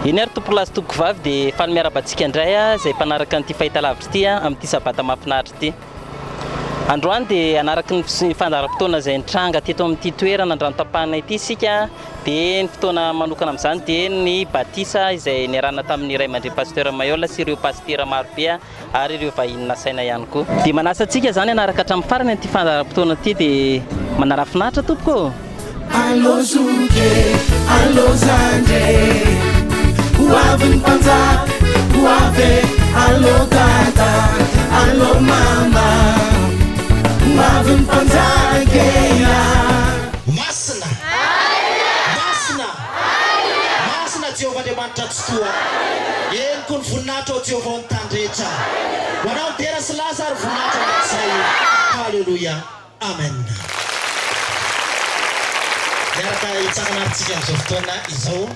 Iny ary tompolazy tokovavy dia efa miarabantsika indray izay mpanaraka an'ity fahitalavitra ity amin'ity sabata mahafinaritra ity. Androany dia anaraka ny fandaharam-potoana izay nitranga teto amin'ity toerana andranotapahana ity isika dia ny fotoana manokana amin'izany dia ny batisa izay niarahana tamin'ny iray mandray pasteur Mayola sy ireo pasteur maro be ary ireo vahiny nasaina ihany koa. Dia manasa antsika izany anaraka hatramin'ny farany an'ity fandaharam-potoana ity dia manara-finaritra tompoko. Allo Zuke, allo Zande, Uavin Panza, Uave, allo Tata, allo Mama, Uavin Panza Geya. Masna, Masna, Masna Jehovah de Mantatstua, Yen kun Funato Jehovah Tandreta, Wanao Teras Lazar Funato Matsai, Hallelujah, Amen. Yaraka itsakana artsika amin'izao fotoana izao.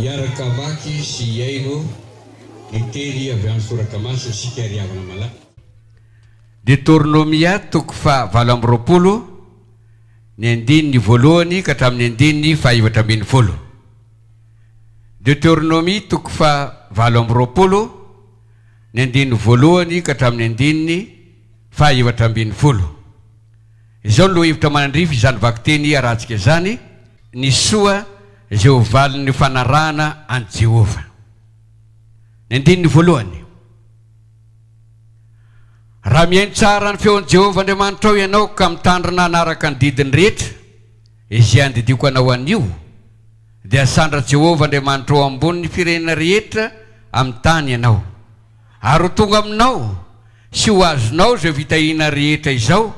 Yarakavaki si Yaino iteri avy amin'ny sorakamasy sika riavana malaky. Deutéronomia toko fa 7 ny andininy voalohany ka hatramin'ny andininy fahefatra ambin'ny folo. Deutéronomie toko fa 7 ny andininy voalohany ka hatramin'ny andininy fahefatra ambin'ny folo. Izao no hevitra manandrify izany vaky teny arahantsika izany ny soa izay ovalin'ny fanarahana an Jehovah. Ny andininy voalohany. Raha mihaino tsara ny feon'i Jehovah Andriamanitra ao ianao ka mitandrina anaraka ny didiny rehetra izay andidiko anao anio dia asandra Jehovah Andriamanitra ao ambony ny firenena rehetra amin'ny tany ianao. Ary ho tonga aminao sy ho azonao izay vitahina rehetra izao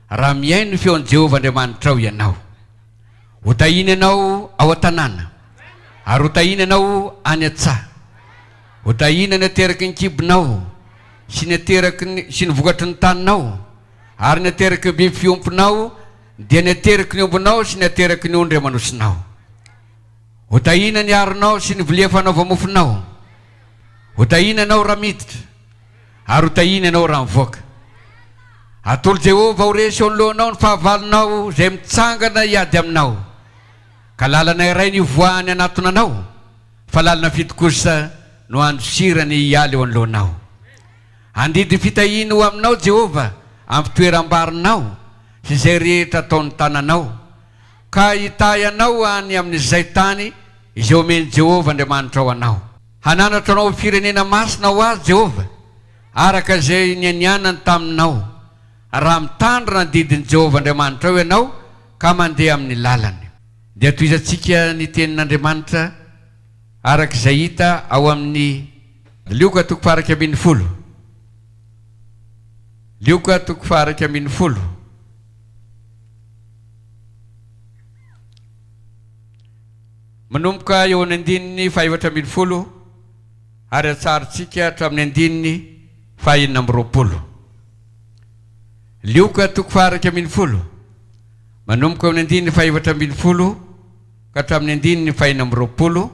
raha mihaino ny feon'i Jehovah Andriamanitra ao ianao. Ho tahina ianao ao an-tanàna ary ho tahina ianao any an-tsaha. Ho tahina ny ateraky ny kibonao sy ny ateraky sy ny vokatry ny taninao ary ny ateraky be fiomponao dia ny ateraky ny ombonao sy ny ateraky ny ondry amanosinao. Ho tahina ny aronao sy ny vilia fanaova-mofonao. Ho tahina ianao raha miditra ary ho tahina ianao raha mivoaka. Atolo Jehovah ho resy ao anoloanao ny fahavalonao izay mitsangana hiady aminao. Ka lalana iray ny voahany anatonanao fa lalana fito kosa no andosirany hialy ao anoloanao. Andidy fitahiny ho aminao Jehovah amin'ny fitoeram-barinao sy izay rehetra ataon'ny tananao ka hitayanao any amin'izay tany izay omeny Jehovah Andriamanitra ao anao. Hananatra anao firenena masina ho azy Jehovah araka izay nianianany taminao raha mitandrina ny didin'i Jehovah Andriamanitra ao ianao ka mandeha amin'ny lalany. Dia toizantsika ny tenin'Andriamanitra arak'izay hita ao amin'ny Lioka toko faha 10. Lioka toko faha 10. Manomboka eo amin'ny andininy faha 4 ary atsarintsika hatramin'ny andininy faha 20. Lioka toko faha 10. Manomboka eo amin'ny andininy faha 4 ka hatramin'ny andininy faha 20.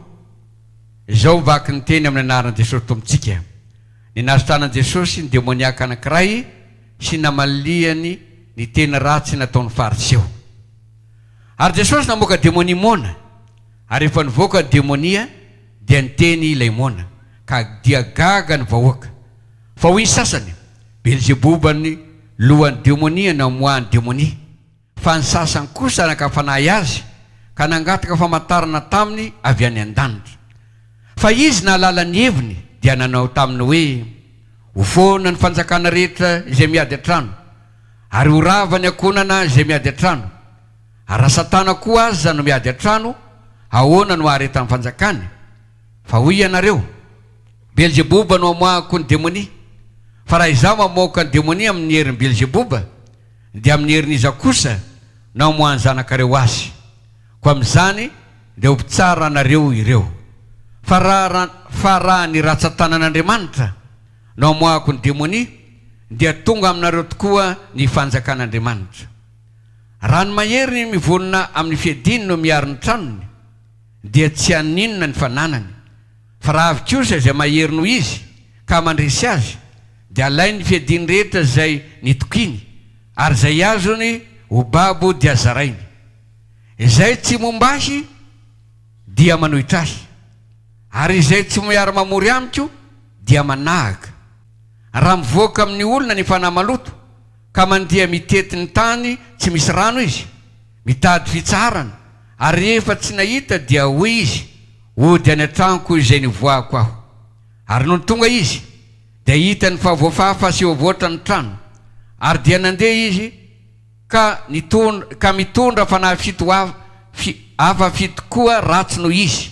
Izao mivaky ny teny amin'ny anaran'i Jesosy Tompontsika. Ny nasitranan'i Jesosy ny demoniaka anankiray sy namalihany ny tena ratsy nataon'ny fariseo. Ary Jesosy namoaka demonia mona, ary efa nivoaka ny demonia dia niteny ilay mona ka dia gaga ny vahoaka. Fa hoy sasany, Belzebuba ny lohan'ny demonia namoahany demonia. Fa ny sasany kosa nakafanahy azy ka nangataka famantarana taminy avy any an-danitra. Fa izy nahalala ny heviny dia nanao taminy hoe hofoana ny fanjakana rehetra izay miady an-trano, ary horava ny akonana izay miady an-trano. Ary raha Satana koa aza no miady an-trano, ahoana no aharetany fanjakany? Fa hoy ianareo, Belzebuba no amoahako ny demonia. Fa raha izaho mamoaka ny demonia amin'ny herin'i Belzebuba, dia amin'ny herin'iza kosa no amoahany zanakareo azy. Ko amin'izany dia hopitsara anareo ireo. Fa raha ny ratsan-tanan'Andriamanitra no amoahako ny demonia, dia tonga aminareo tokoa ny fanjakan'Andriamanitra. Raha ny mahery mivonona amin'ny fiadiny no miaro ny tranony, dia tsy haninona ny fananany. Fa raha avy kosa izay mahery noho izy ka mandresy azy, dia alay ny fiadiny rehetra izay nitokiny, ary izay azony ho babo dia zarainy. Izay tsy momba azy dia manohitra azy, ary izay tsy miaro mamory amiko dia manahaka. Raha mivoaka amin'ny olona ny fanahy maloto ka mandeha mitety ny tany tsy misy rano izy, mitady fitsarana, ary rehefa tsy nahita dia hoy izy, ody any an-tranoko izay nivoahako aho. Ary noho ny tonga izy dia hita ny fahavoafafa sy voavoatra ny trano, ary dia nandeha izy ka mitondra fanahy hafa fito koa ratsy noho izy.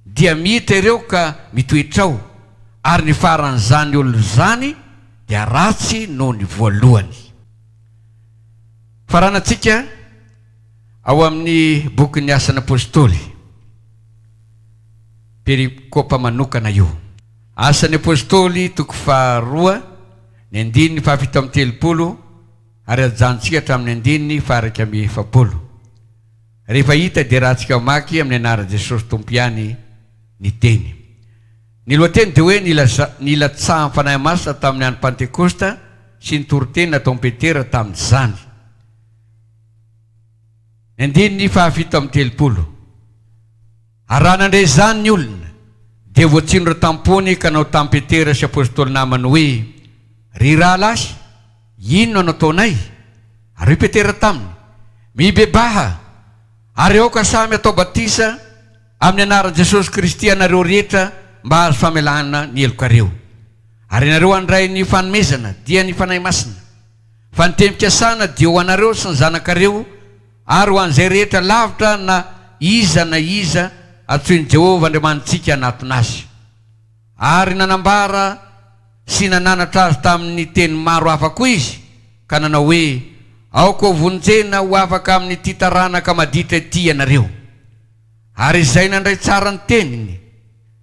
Dia mihita ireo ka mitoetrao, ary ny faran'izany olona zany dia ratsy noho ny voalohany. Faranantsika ao amin'ny boky ny Asan'ny Apôstôly, perikopa manokana io. Asan'ny Apôstôly toko faha 2 ny andininy faha 7 ary ajanontsika hatramin'ny andininy faha 170. Rehefa hita dia rahantsika maky amin'ny anaran'i Jesosy Tompo ihany ny teny. Ny lohateny dia hoe nilatsahan'ny fanahy masina tamin'ny andro Pentekosta sy ny toriteny nataon'i Petera tamin'izany. Andininy faha 7. Ary raha nandray izany ny olona dia voatsindro tampony ka nao tamin'i Petera sy apôstôly namany hoe, ry rahalahy, inona no ataonay? Ary Petera taminy, mibebaha, ary aoka samy atao batisa amin'ny anaran'i Jesosy Kristy anareo rehetra mba hahazo famelana ny helokareo. Ary ianareo handray ny fanomezana dia ny fanahy masina. Fa ny tenim-piasana dia ho anareo sy ny zanakareo, ary ho an'izay rehetra lavitra na iza atsoin'i Jehovah Andriamanitsika anaton'azy. Ary nanambara sy nananatra azy tamin'ny teny maro hafa koa izy, ka nanao hoe, aoka ho vonjena ho afaka amin'ny ity taranaka maditra ity ianareo. Ary izay nandray tsara ny teniny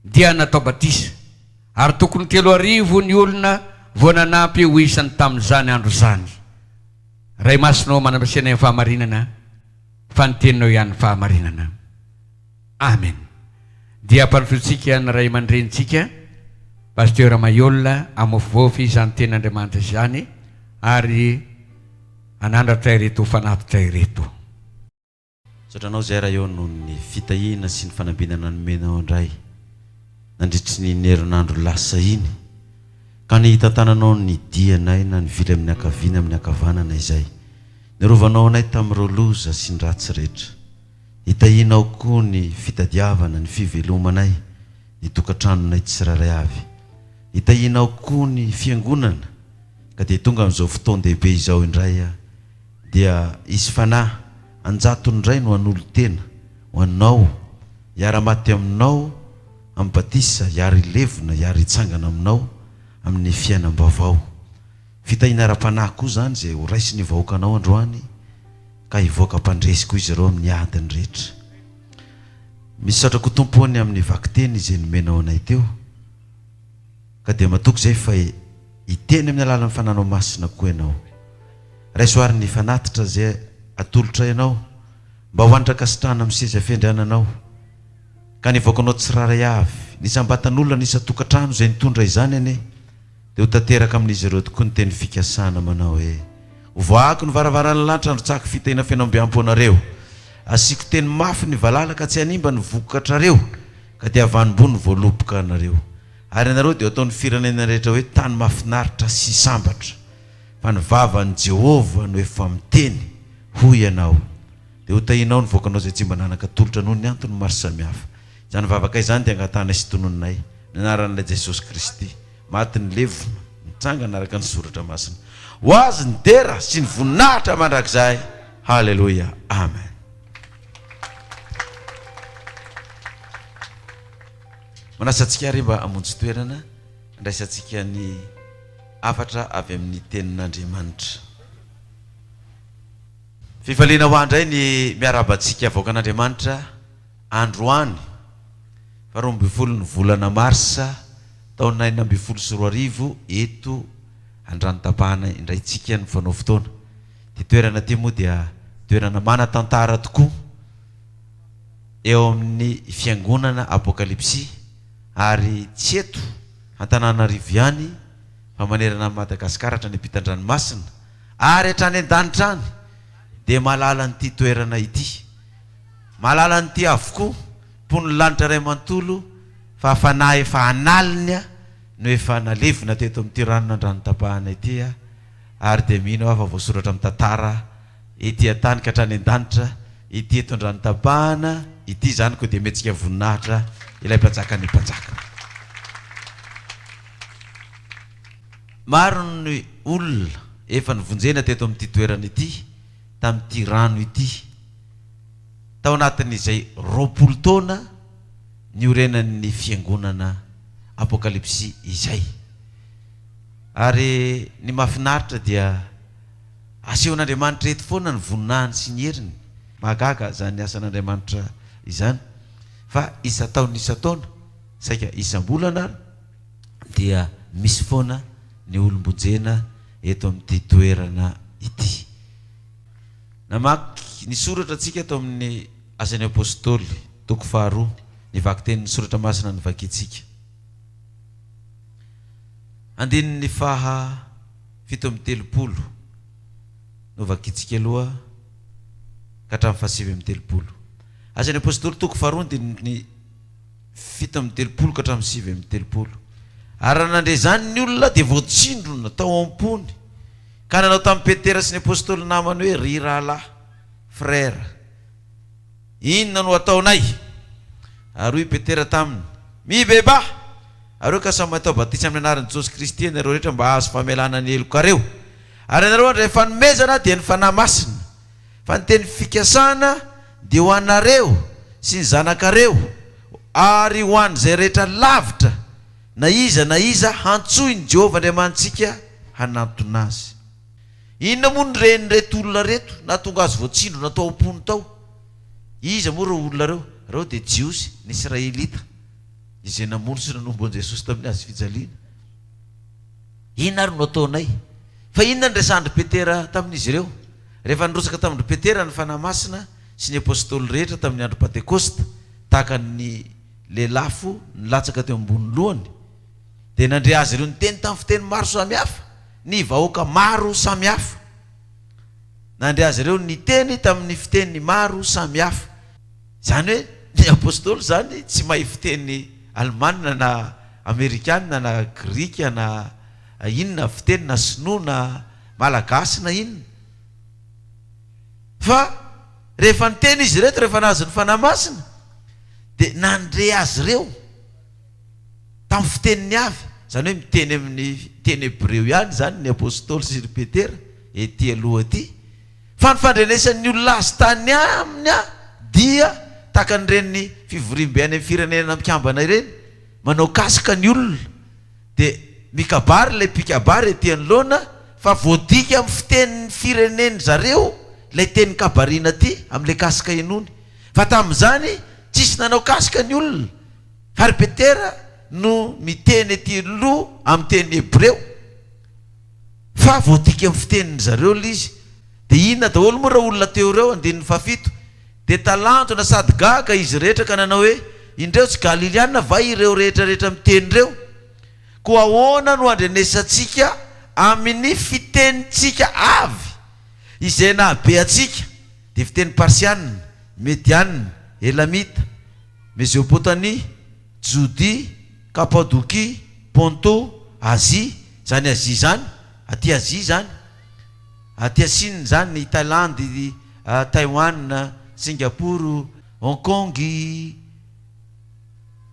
dia natao batisa, ary tokony 3,000 ny olona vao nanampy ho isany tamin'izany andro zany. Ray masinao manambasiana ny fahamarinana, fa ny teninao ihany fahamarinana. Amen. Dia ampanifitsika ny ray aman-drenitsika Pasteur Mayolla amofovofy izany ten'Andriamanitra izany, ary anandratra ireto fanatitra ireto. Sotranao zay raha eo noho ny fitahina sy ny fanambinana nomenao indray nandritry ny herinandro lasa iny, ka nihita tananao ny dianay na ny vily amin'ny akaviana amin'ny akavanana izay nirovanao anay tamin'ireo loza sy ny ratsy rehetra. Hitahinao koa ny fitadiavana, ny fivelomanay, ny tokantranonay tsiraray avy. Hitahinao koa ny fiangonana ka dia tonga amin'izao fotoan-dehibe izao indray dia isy fanahy anjatony indray no an'olo tena ho anao hiara-maty aminao amin'ny batisa hiary levona hiary hitsangana aminao amin'ny fiainam-baovao. Fitahiana ara-panahy koa zany zay ho raisiny vahoakanao androany ka hivoaka mpandresy koa izy ireo amin'ny adiny rehetra. Misy satrako tompony amin'ny vakiteny izay nomenao anay teo ka dia matoky zay fa hiteny amin'ny alalan'ny fananao masina koa ianao. Raisoary ny fanatitra zay atolotra ianao mba ho anitra kasitrahana amin'ny seza fiandriananao ka nivoakanao tsiraray avy nisambatan'olona nisatokantrano zay nitondra izany ane dia ho tanteraka amin'izy ireo tokoa ny teny fikasana manao hoe hovoako ny varavarana lanitra androtsaka fitahina fianambiampo anareo asiko teny mafy ny valalaka tsy hanimba ny vokatrareo ka dia avanimbony voaloboka anareo ary anareo dia ataon'ny firenena rehetra hoe tany mafinaritra sy sambatra fa ny vavan'i Jehova no efa miteny ho ianao dia ho tahinao ny voakanao zay tsy mba nanaka tolotra noho ny antony maro samihafa. Izany vavaka izany dia angatana sy tonononay ny anaran'ilay Jesosy Kristy maty ny levona mitsangana araka ny soratra masina ho azy ny dera sy ny voninahitra mandrakizay. Halleluja, amen. Manasantsika ary mba amonjy toerana andraisantsika ny afatra avy amin'ny tenin'Andriamanitra. Fifaliana ho andray ny miarabantsika vahoakan'Andriamanitra androany 12 ny volana Marsa taona 2024 eto Andranotapahana indray tsika ny fanao fotoana. Ty toerana ty moa dia toerana manan-tantara tokoa eo amin'ny fiangonana Apokalipsy ary tsy eto Antananarivo ihany fa manerana Madagasikara hatrany ampitan-dranomasina ary hatrany an-danitra any dia malala n'ity toerana ity, malala n'ity avokoa mpony lanitra ray mantolo fa fanahy efa analina no efa nalevina teto amin'ity ranon'Andranotapahana ity ary dia mino afa voasoratra amin'ny tantara ety an-tany ka hatrany an-danitra ity eto Andranotapahana ity zany koa dia metsika voninahitra ilay mpanjaka ny mpanjaka. Maro ny olona efa nivonjena teto amin'ity toerana ity tamin'ity rano ity tao anatin'izay 20 taona niorenan'ny fiangonana Apokalipsy izay. Ary ny mahafinaritra dia asehon'Andriamanitra eto foana ny voninahiny sy ny heriny mahagaga zany asan'Andriamanitra izany fa isa-taona saika isam-bolana dia misy foana ny olombonjena eto amin'ity toerana ity. Namaky ny soratra atsika eto amin'ny Asan'ny Apôstôly toko 2 ny vakiteny ny soratra masina ny vakitsika andininy faha 7:30 no vakitsika aloha ka hatramin'ny faha 7:30. Asan'ny Apôstôly toko 2 andininy 7:30 ka hatramin'ny 7:30. Ary nandre zany ny olona dia voatsindrona tao am-pony ka nanao tamin'ny Petera sy ny apôstôly namany hoe ry rahalahy frère inona no ataonay? Ary hoy Petera taminy mibeba areo ka samy atao batisa amin'ny anaran'i Jesosy Kristy ianareo rehetra mba azo famelana ny elokareo. Ary ianareo rehefa nomezana dia ny fanahy masina fa ny teny fikasana dia ho anareo sy ny zanakareo ary ho an'izay rehetra lavitra na iza hantsoiny Jehova Andriamantsika hanantona azy. Inona moa ny reny reto olona reto na tonga azy voatsindro natao am-pony tao? Iza moa reo olona reo? Reo dia Jiosy ny Israelita izay namono sy nanomboan'i Jesosy tamin'ny azy fijaliana. Inona ary no ataonay? Fa inona ny resandry Petera tamin'izy ireo rehefa nirotsaka tamin'y Petera ny fanahy masina sy ny apôstôly rehetra tamin'ny andro Pentekosta tahaka ny lelafo nilatsaka teo ambony lohany dia nandre azy ireo niteny tamin'ny fiteny maro samihafa ny vahoaka maro samihafa, nandre azy ireo niteny tamin'ny fiteny maro samihafa. Zany hoe ny apôstôly zany tsy mahay fiteny Alemana na Amerikana na Grika na inona fiteny na sinoa na malagasy na inona, fa rehefa niteny izy reto rehefa nazy ny fanahy masina dia nandre azy ireo tamin'ny fiteniny avy zany hoe miteny amin'ny teny Hebreo ihany zany ny apôstôly sy ry Petera ety aloha ty fa ny fandrenesan'ny olona azy tany aminy dia tahaka an'ireny fivorimby any amin'ny firenena mikambana ireny manao kasika ny olona dia mikabary ilay mpikabary ety anoloana fa voadika amin'ny fitenin'ny fireneny zareo ilay teny kabariana ty amin'ilay kasika inony fa tamin'izany tsisy nanao kasika ny olona fa ry Petera no miteny ety aloha amin'ny teny Hebreo fa voadika amin'ny fitenin'ny zareo l izy dia inona daholo moa raha olona teo ireo 17 dia talantona sady gaga izy rehetra ka nanao hoe indreo tsy galiliana va ireo rehetrarehetra miteny ireo koa ahoana no andrenesantsika amin'ny fitenitsika avy izay nahabe atsika dia fiteny parsianina medianina elamita mesopotania Judie Kapadokia Ponto Azia zany Azia zany aty Azia zany aty Chine zany Thaïlande Taïwan Singapour Hong Kong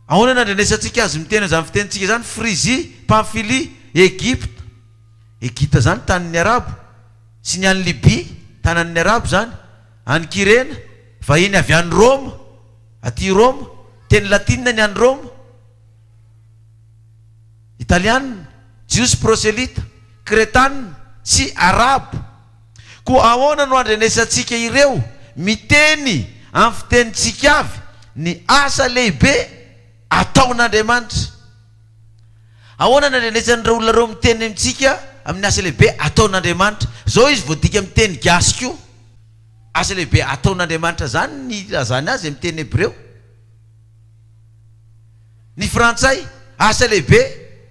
ahoana nandrenesantsika azy miteny zany fitenitsika zany Frizia Pamphylie Egypte zany tanin'ny Arabo sy ny any Libye tanan'ny Arabo zany any Kirena vahiny avy any Rome aty Rome teny latinina ny any Rome italiana Jews proselyte Kretana sy Arabo koa ahoana no andrenesantsika ireo miteny amin'ny fitenitsika avy ny asa lehibe ataon'Andriamanitra ahoana nandrenesan'ireo olona reo miteny amintsika amin'ny asa lehibe ataon'Andriamanitra zao izy voadika miteny gasy koa asa lehibe ataon'Andriamanitra zany ny lazany azy miteny Hebreo ny frantsay asa lehibe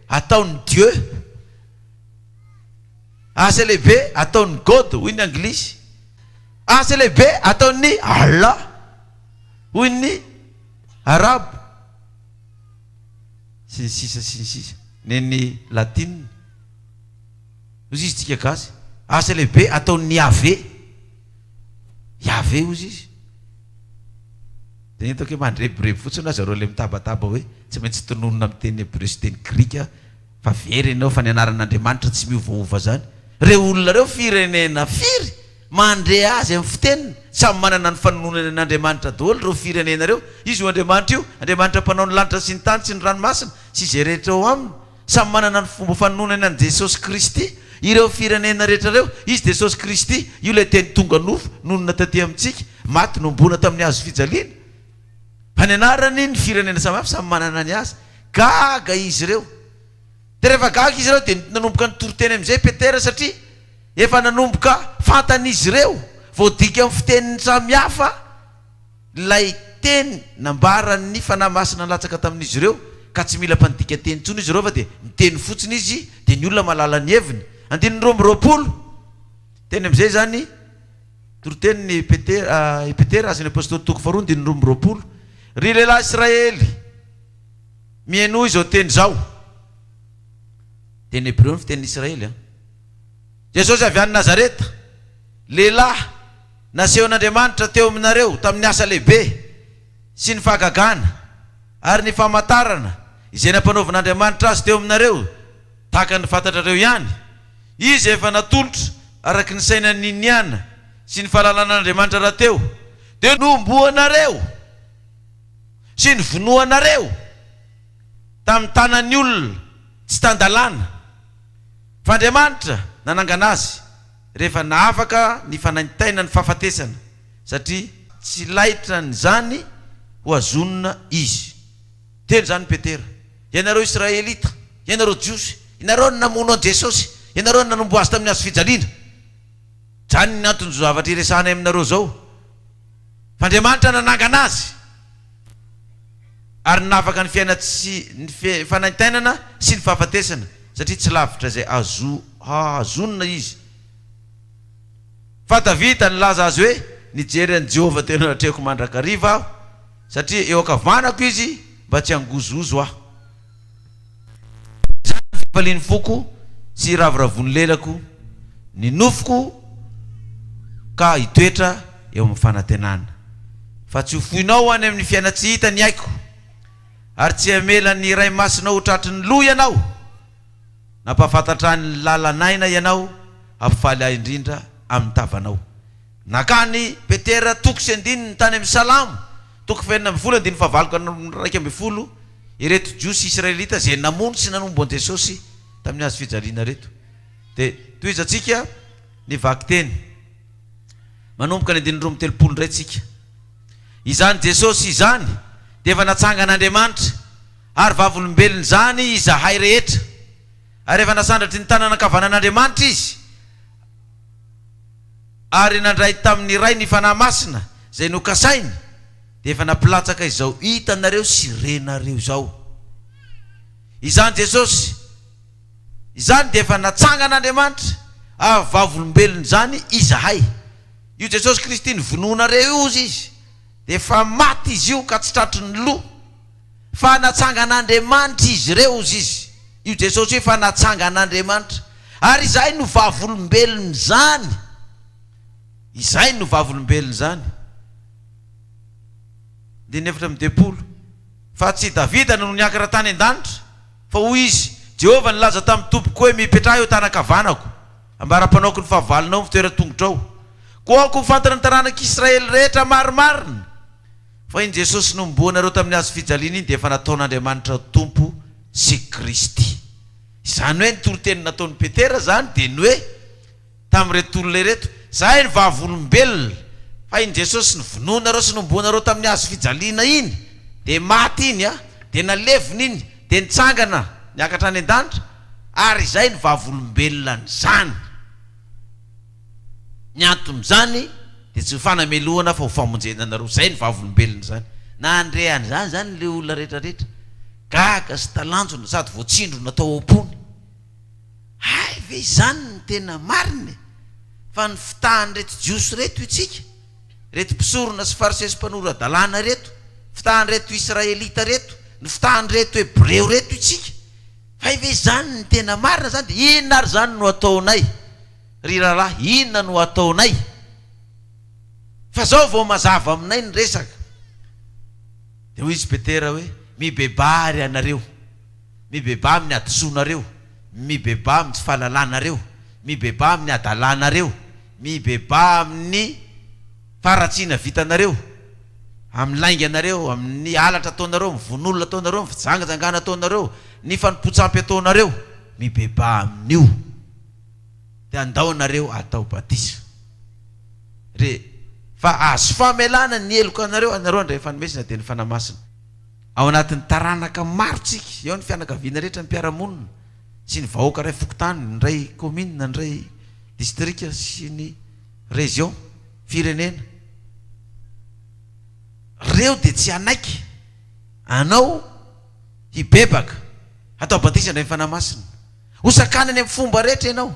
ataon'ny Dieu asa lehibe ataon'ny God hoy ny anglisy asa lehibe ataon'ny Allah hoy ny Arabo sy ny sisa neny latine ozy izy tsika gasy asa lehibe ataon'ny Yahvé ozy izy dia hitako hoe mandrebireby fotsiny zareo le mitabataba hoe tsy maintsy tononona amin'ny teny Hebreo sy teny Grika fa very ianao fa ny anaran'Andriamanitra tsy miovaova zany reo olona reo firenena firy mandre azy amin'ny fiteniny samy manana ny fanononana an'Andriamanitra daholo reo firenena reo izy io Andriamanitra io Andriamanitra mpanao ny lanitra sy ny tany sy ny ranomasina sy izay rehetra eo aminy samy manana ny fomba fanononana an' Jesosy Kristy ireo firenena rehetra reo izy Jesosy Kristy io le teny tonga nofo nonona taty amintsika maty nombona tamin'ny hazo fijaliana fa ny anarany ny firenena samihafa samy manana ny azy gaga izy ireo dia rehefa gaga izy ireo dia nanomboka ny toroteny amin'izay Petera satria efa nanomboka fantan'izy ireo voadika amin'ny fiteniny samihafa lay teny nambaran'ny fanahy masina latsaka tamin'izy ireo ka tsy mila mpandika teny intsony izy ireo fa dia miteny fotsiny izy dia ny olona malala ny heviny 19 teny amin'izay zany toroteniny Petera azy ny apôstôly toko faharoa 19 ry lehilahy Israely mienoy izao teny zao teny Hebreo ny fiteniny Israely Jesosy avy any Nazareta lehilahy nasehon'Andriamanitra teo aminareo tamin'ny asa lehibe sy ny fahagagana ary ny famantarana izay nampanaovan'Andriamanitra azy teo aminareo tahaka ny fantatrareo ihany izy efa natolotra araky ny sainany niana sy ny fahalalàn'Andriamanitra raha teo dia nomboanareo sy ny vonoanareo tamin'ny tanan'ny olona tsy tandalàna fa Andriamanitra nanangana azy rehefa naafaka ny fanaintaina ny fahafatesana satria tsy laitra ny zany ho azonina izy teny zany Petera ianareo Israelita ianareo Jiosy ianareo ny namono an Jesosy ianareo ny nanombo azy tamin'ny hazo fijaliana zany ny antony zavatra iresahana aminareo zao fa Andriamanitra nanangana azy ary naafaka ny fiaina ny fanaintainana sy ny fahafatesana satria tsy lavitra zay azonina izy fa Davida nilaza azy hoe nijery an Jehova tena natreko mandrakariva aho satria eo akavanako izy mba tsy angozozo aho zany fipaliany foko sy ravoravony lelako ny nofoko ka hitoetra eo amin'ny fanantenana fa tsy hofoinao any amin'ny fiaina tsy hita ny haiko ary tsy hamela ny ray masinao ho tratry ny lo ianao napafantatra ny lalanaina ianao ampifaly ahy indrindra amin'ny tavanao. Nakany Petera toko sy andininy tany amin'ny Salamo toko faenina amby folo andiny fahavaloko raiky amby folo ireto jiosy Israelita zay namono sy nanombo an Jesosy tamin'ny azo fijaliana reto. De toizatsika ny vaky teny manomboka ny andiny roa amby telopolo indray tsika. Izany Jesosy izany dia efa natsangan'Andriamanitra ary vavolombelona zany izahay rehetra, ary efa nasandratra ny tanana kavanan'Andriamanitra izy ary nandray tamin'ny ray ny fanahy masina zay nokasainy dia efa napilatsaka izao hitanareo sy renareo zao. Izany Jesosy izany dia efa natsangan'Andriamanitra ary vavolombelona zany izahay. Io Jesosy Kristy nyvonoanareo izy dia efa maty izy io ka tsy tratry ny loha, fa natsangan'Andriamanitra izy reo izy. Io Jesosy efa natsangan'Andriamanitra ary izay no vavolombelona zany, izay no vavolombelona zany. Diny efatra amby depolo fa tsy Davida no niakatra tany an-danitra, fa hoy izy Jehovah nilaza tamin'ny tompoko hoe mipetraha eo tana-kavanako ambara-panaoko ny fahavalonao ny fitoeran-tongotra ao. Koako fantana ny taranak'Israely rehetra marimarina fa iny Jesosy no miboanareo tamin'ny hazo fijaliana iny dia efa nataon'Andriamanitra tompo sy Kristy. Izany hoe nytoroteny nataon'ny Petera zany dia ny hoe tamin'ireto olona reto zahay ny vavolombelona, fa iny Jesosy nyvonoanareo sy nomboanareo tamin'ny hazo fijaliana iny dia maty iny dia nalevina iny dia nitsangana niakatra any an-danitra ary izay ny vavolombelona zany. Ny anton'izany dia tsy ho fanamelohana fa ho famonjenanareo, zay ny vavolombelona zany. Na andreany zany zany le olona rehetrarehetra gaga sy talanjona sady voatsindro natao am-pony. Hay ve izany ny tena marina, fa ny fitahany reto jiosy reto itsika, reto mpisorona sy farisesy mpanoro adalàna reto, fitahany reto Israelita reto, ny fitahany reto Hebreo reto itsika, hay ve izany ny tena marina zany. Dia inona ary zany no ataonay ry rahalahy, inona no ataonay? Fa zao vao mazava aminay ny resaka. Dia hoy izy Petera hoe mibeba ary anareo, mibeba amin'ny adisoanareo, mibeba amin'ny tsy fahalalànareo, mibeba amin'ny adalànareo, mibeba amin'ny faratsiana vitanareo, amin'ny lainganareo, amin'ny alatra ataonareo, amin'ny vonolona ataonareo, amin'ny fijangajangana ataonareo, ny fanompontsampy ataonareo, mibeba amin'io dia andaonareo atao batisa. Fa azo famelana ny eloko anareo, anareo andray fanomesina dia ny fanamasina. Ao anatin'ny taranaka maro tsika, eo ny fianakaviana rehetra ny mpiaramonina sy ny vahoaka ray fokotany, ny ray commune, ny ray distrika sy ny région, firenena. Reo dia tsy anaiky anao hibebaka atao batisa indray fanamasina, hosakany any amin'ny fomba rehetra ianao.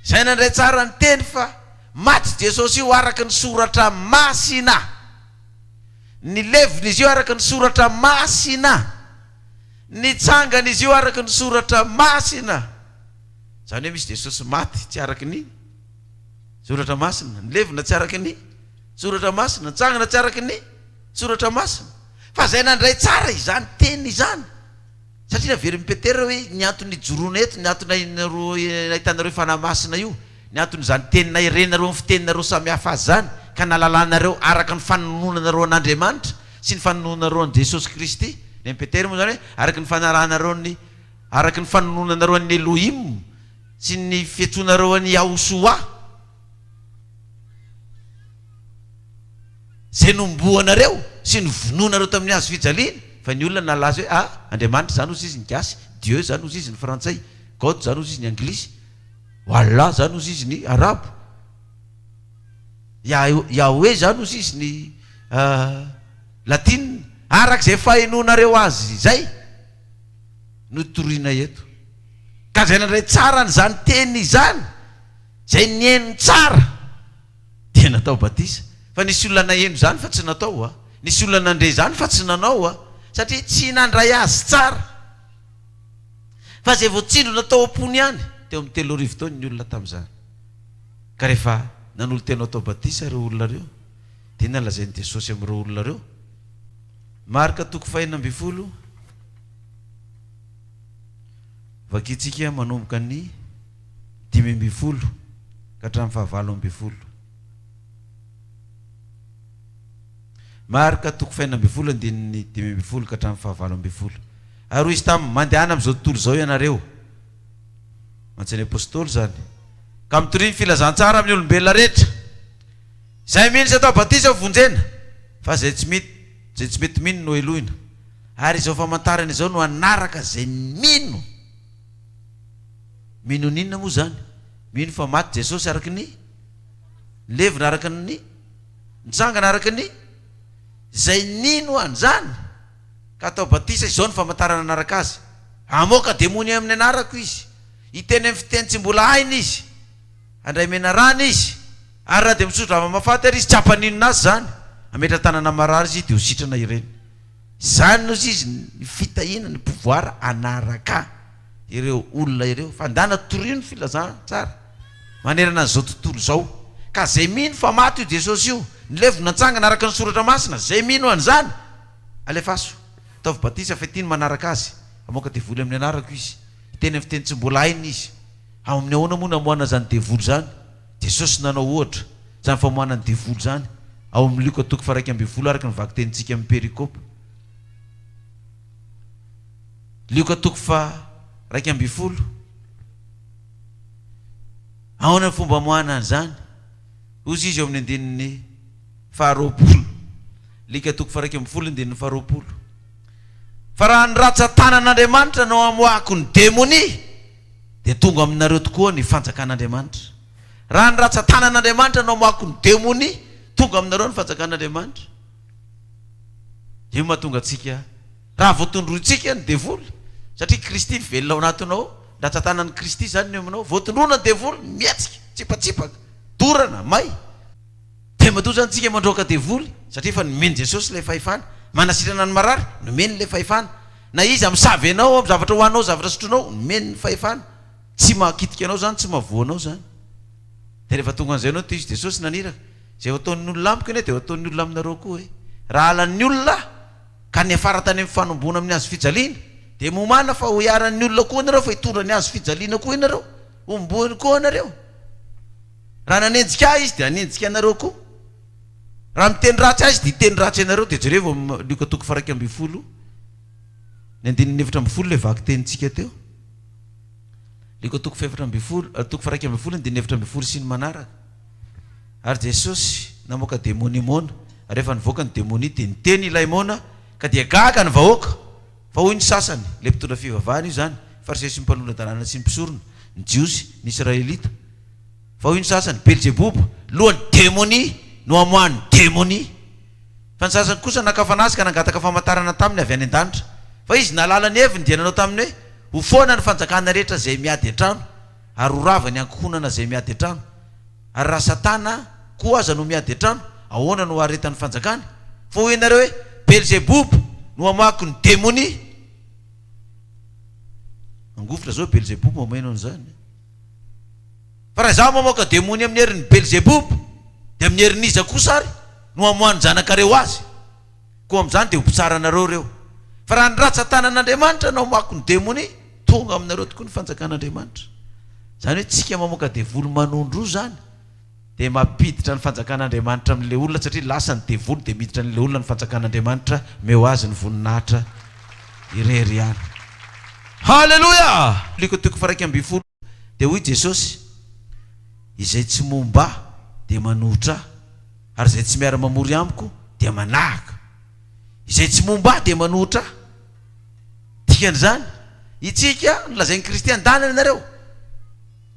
Zay nandray tsara ny teny fa maty Jesosy io araka ny soratra masina, ny levina izy io araka ny soratra masina, ny tsangana izy io araka ny soratra masina. Zany hoe misy Jesosy maty tsy araka ny soratra masina, ny levina tsy araka ny soratra masina, ny tsangana tsy araka ny soratra masina. Fa zay nandray tsara izany teny izany, satria naveriny Petera hoe ny antony joroana eto, ny antony nahitanareo fanamasina io, ny anton'izany tenina irenareo amin'ny fiteninareo samihafa zany, ka nalalanareo araka ny fanononanareo an'Andriamanitra sy ny fanononanareo an' Jesosy Kristy. Ny Petera moa zany hoe araka ny fanaranareo ny araka ny fanononanareo an'ny Elohim sy ny fiantsonareo an'ny Yahosoa, zay nomboanareo sy ny vononareo tamin'ny hazo fijaliana. Fa ny olona nalaza hoe Andriamanitra zany ozy izy ny gasy, Dieu zany ozy izy ny frantsay, God zany ozy izy ny anglisy, Allah zany ozy izy ny arabo, Yahweh zany ozy izy ny latine. Arak'izay fahenonareo azy zay no toriana eto. Ka zay nandray tsara n'izany teny izany, zay nieno tsara dia natao batisa. Fa nisy olona naheno zany fa tsy natao nisy olona nandre zany fa tsy nanao satria tsy nandray azy tsara. Fa zay voatsindro natao am-pony ihany teo amin'ny 3 arivo taona ny olona tamin'izany. Ka rehefa nanolo tena atao batisa ireo olona reo dia nalazain'i Jesosy amin'ireo olona reo. Marka 4:12 vakitsika manomboka ny 5 ka hatramin'ny 7 marika toko 4 andininy 5 ka hatramin'ny 7 ary izy tamin'ny mandehana amin'izao tontolo zao ianareo mantsy ny apôstôly zany ka mitoriny filazantsara amin'ny olombelona rehetra zay mihitsy atao batisa vonjena fa zay tsy mety mino no elohina ary izao famantarana izao no anaraka zay mino ninona moa zany mino fa maty Jesosy araky ny levina araky ny nitsangana araky ny zay nino an'izany ka atao batisa izao ny famantarana anaraka azy amoaka demony amin'ny anarako izy hiteny amin'ny fiteny tsy mbola hainy izy andray mena rana izy ary raha dia misotro ava-mafaty ary izy tsy hampaninona azy zany ametra tanana marary izy dia ho sitrana ireny zany nozy izy ny fitahina ny pouvoir anaraka ireo olona ireo fandana torino filazana tsara manerana an'izao tontolo zao ka zay mino fa maty io Jesosy io nylevina ntsangana araka ny soratra masina zay mino an'izany alefaso ataovy batisa fetiny manaraka azy amoaka devoly amin'ny anarako izy hiteny amin'ny fiteny tsy mbola hainy izy ao amin'ny ahoana moa namoana zany devoly zany Jesosy nanao ohatra zany famoana ny devoly zany ao amin'ny Luka toko 1:20 araka ny vaky tenitsika amin'ny perikôpy Luka toko 1:20 ahoana ny fomba moana an'izany ozy izy eo amin'ny andininy 20 Luka toko 1:20 andininy 20 fa raha ny ratsan-tanan'Andriamanitra no amoako ny demoni dia tonga aminareo tokoa ny fanjakan'Andriamanitra raha ny ratsan-tanan'Andriamanitra no amoako ny demoni tonga aminareo ny fanjakan'Andriamanitra io mahatonga atsika raha voatondroitsika ny devoly satria Kristy velona ao anatinao ratsan-tanan'ny Kristy zany ny aminao voatondrona ny devoly mietsika tsipatsipaka dorana may dia mato zany tsika mandroaka devoly satria fa nomeny Jesosy ilay fahefana manasitrana ny marary nomeny ilay fahefana na izy amisavy anao amin'ny zavatra hoanao zavatra sotronao nomeny ny fahefana tsy mahakitika anao zany tsy mahavoanao zany dia rehefa tonga an'izay anao izy Jesosy naniraka zay ataon'ny olona amiko ine dia ataon'ny olona aminareo koa hoe raha alan'ny olona ka ny afara tany amin'ny fanombona amin'ny azo fijaliana dia momana fa ho iaran'ny olona koa nareo fa hitondra ny azo fijaliana koa inareo omboany koa anareo raha nanenjika izy dia hanenjika anareo koa raha miteny ratsy azy dia hiteny ratsy anareo dia jereo Luka toko 1:20 ny andininy 7 le vaky tenitsika teo Luka toko 1:20 andininy 7 sy ny manaraka ary Jesosy namoaka demoni mona rehefa nivoaka ny demoni dia niteny ilay mona ka dia gaga ny vahoaka fa hoy ny sasany le mpitondra fivavahana io zany fariseo sy mpalona tanàna sy mpisorona ny jiosy ny israelita fa hoy ny sasany Belzebub lohan'ny demoni no amoahany demoni fa ny sasany kosa nakafanazy ka nangataka famantarana taminy avy any an-danitra fa izy nalala ny heviny dia nanao taminy hoe ho foana ny fanjakana rehetra zay miady an-trano ary ho rava ny ankohonana zay miady an-trano ary raha satana koa aza no miady an-trano ahoana no aretan'ny fanjakana fa hoy nareo hoe Belzebub no amoako ny demoni angofitra zao Belzebub mamaino an'izany fa raha zaho mamoaka demoni amin'ny herin'ny Belzebub dia amin'ny herin'iza kosa ary no amoahany zanakareo azy koa amin'izany dia ho mpitsara anareo reo fa raha ny ratsan-tanan'Andriamanitra no amoako ny demoni tonga aminareo tokoa ny fanjakan'Andriamanitra zany hoe tsika mamoaka devoly manondro zany dia mampiditra ny fanjakan'Andriamanitra amin'ilay olona satria lasa ny devoly dia miditra n'ilay olona ny fanjakan'Andriamanitra meo azy ny voninahitra irery ihany halleluja Luka toko 1:20 dia hoy Jesosy izay tsy momba dia manohitra ary izay tsy miara-mamory amiko dia manahaka izay tsy momba dia manohitra dikan'izany itsika nolazain'ny Kristy an-danany nareo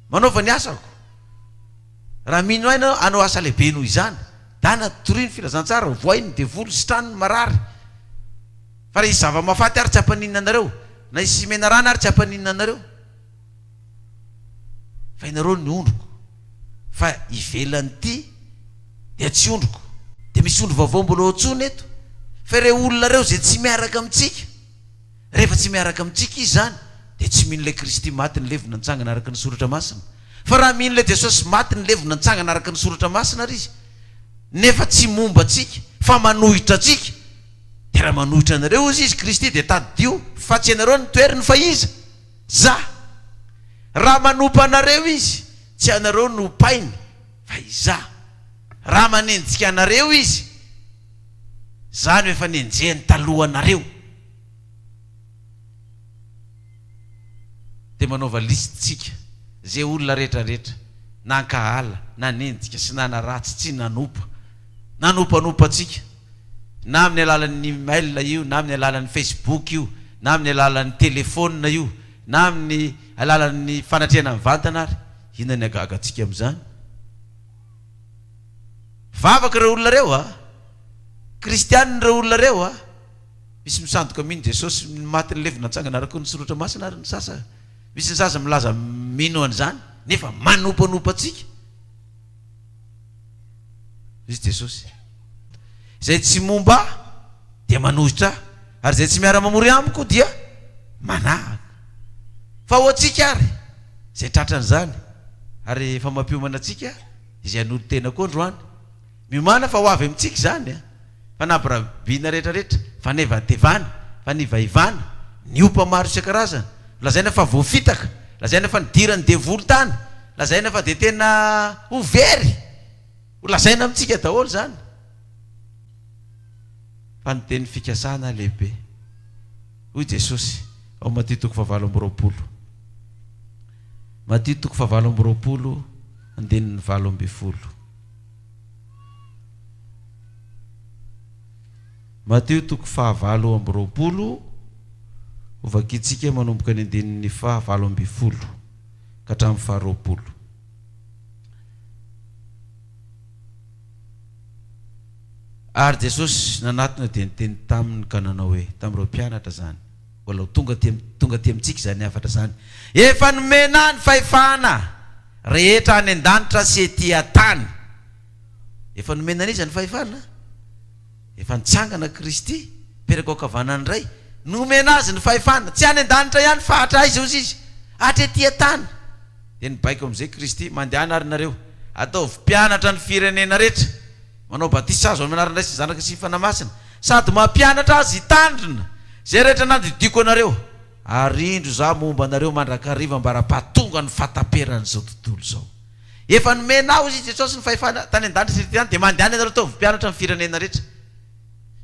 manaova ny asako raha mino aina anao asa lehibe noho izany dana toriny filazantsara voainy devoly sitrany marary fa raha izy zava-mafaty ary tsy hampaninina anareo na izy sy mena rana ary tsy hampaninina anareo fa inareo ny ondroko fa ivelany ty dia tsy ondroko dia misy ondro vaovao mbola oantsony eto fa ireo olona reo zay tsy miaraka amintsika rehefa tsy miaraka amintsika izy zany dia tsy mino ilay Kristy maty ny levina nitsangana araka ny soratra masina fa raha mino ilay Jesosy maty ny levina nitsangana araka ny soratra masina ary izy nefa tsy momba atsika fa manohitra atsika dia raha manohitra anareo izy Kristy dia tadidio fa tsy anareo ny toeriny fa iza za raha manompo anareo izy tsy anareo nopainy fa iza raha manenjika anareo izy zany efa nenjehany talohanareo dia manaova lisitsika zay olona rehetrarehetra nankahala nanenjika sy nanaratsy tsy nanompa atsika na amin'ny alalan'ny mail io na amin'ny alalan'ny Facebook io na amin'ny alalan'ny telefona io na amin'ny alalan'ny fanatrehana mivantana ary inona ny agagatsika amin'izany vavaka ireo olona reo kristianina ireo olona reo misy misandoka mino Jesosy maty ny levina natsangana araka ny soratra masina ary ny sasa misy ny sasa milaza mino an'izany nefa manompanopa atsika izy Jesosy zay tsy momba dia manohitra ary zay tsy miara-mamory amiko dia manahaka fa ho atsika ary zay tratran'izany ary efa mampiomana atsika izay anolo tena koa androany miomana fa ho avy amintsika zany fa nampirabiana rehetrarehetra fa nevantevana fa nivaivana niopa maro isan-karazana lazaina fa voafitaka lazaina fa nidirany devolo tany lazaina fa dia tena overy lazaina amintsika daholo zany fa ny teny fikasana lehibe hoy Jesosy ao Matthieu 7:20 Matthieu 7:20 andinin'ny 20 Matthieu 7:20 ovakitsika manomboka ny andinin'ny 20 ka hatramin'ny 20 ary Jesosy nanatona dia niteny taminy ka nanao hoe tamin'ireo mpianatra zany mbola tonga ty amintsika zany afatra zany efa nomena ny fahefana rehetra any an-danitra sy ety an-tany efa nomena an'izy ny fahefana efa nitsangana Kristy peraka okavanany ray nomena azy ny fahefana tsy any an-danitra ihany fa hatraiza izy hatra ety an-tany dia nibaiko amin'izay Kristy mandehana ary nareo ataovy mpianatra ny firenena rehetra manao batisa azo amin'ny anaran'Ray sy ny Zanaka sy ny Fanahy-masina sady mampianatra azy hitandrina zay rehetra nandidiko anareo ary indro za momba anareo mandrakariva mbara-pahatonga ny fataperan'izao tontolo zao efa nomena ao izy Jesosy ny fahefana tany an-danitra sy tany dia mandehana anareo ataovy mpianatra ny firenena rehetra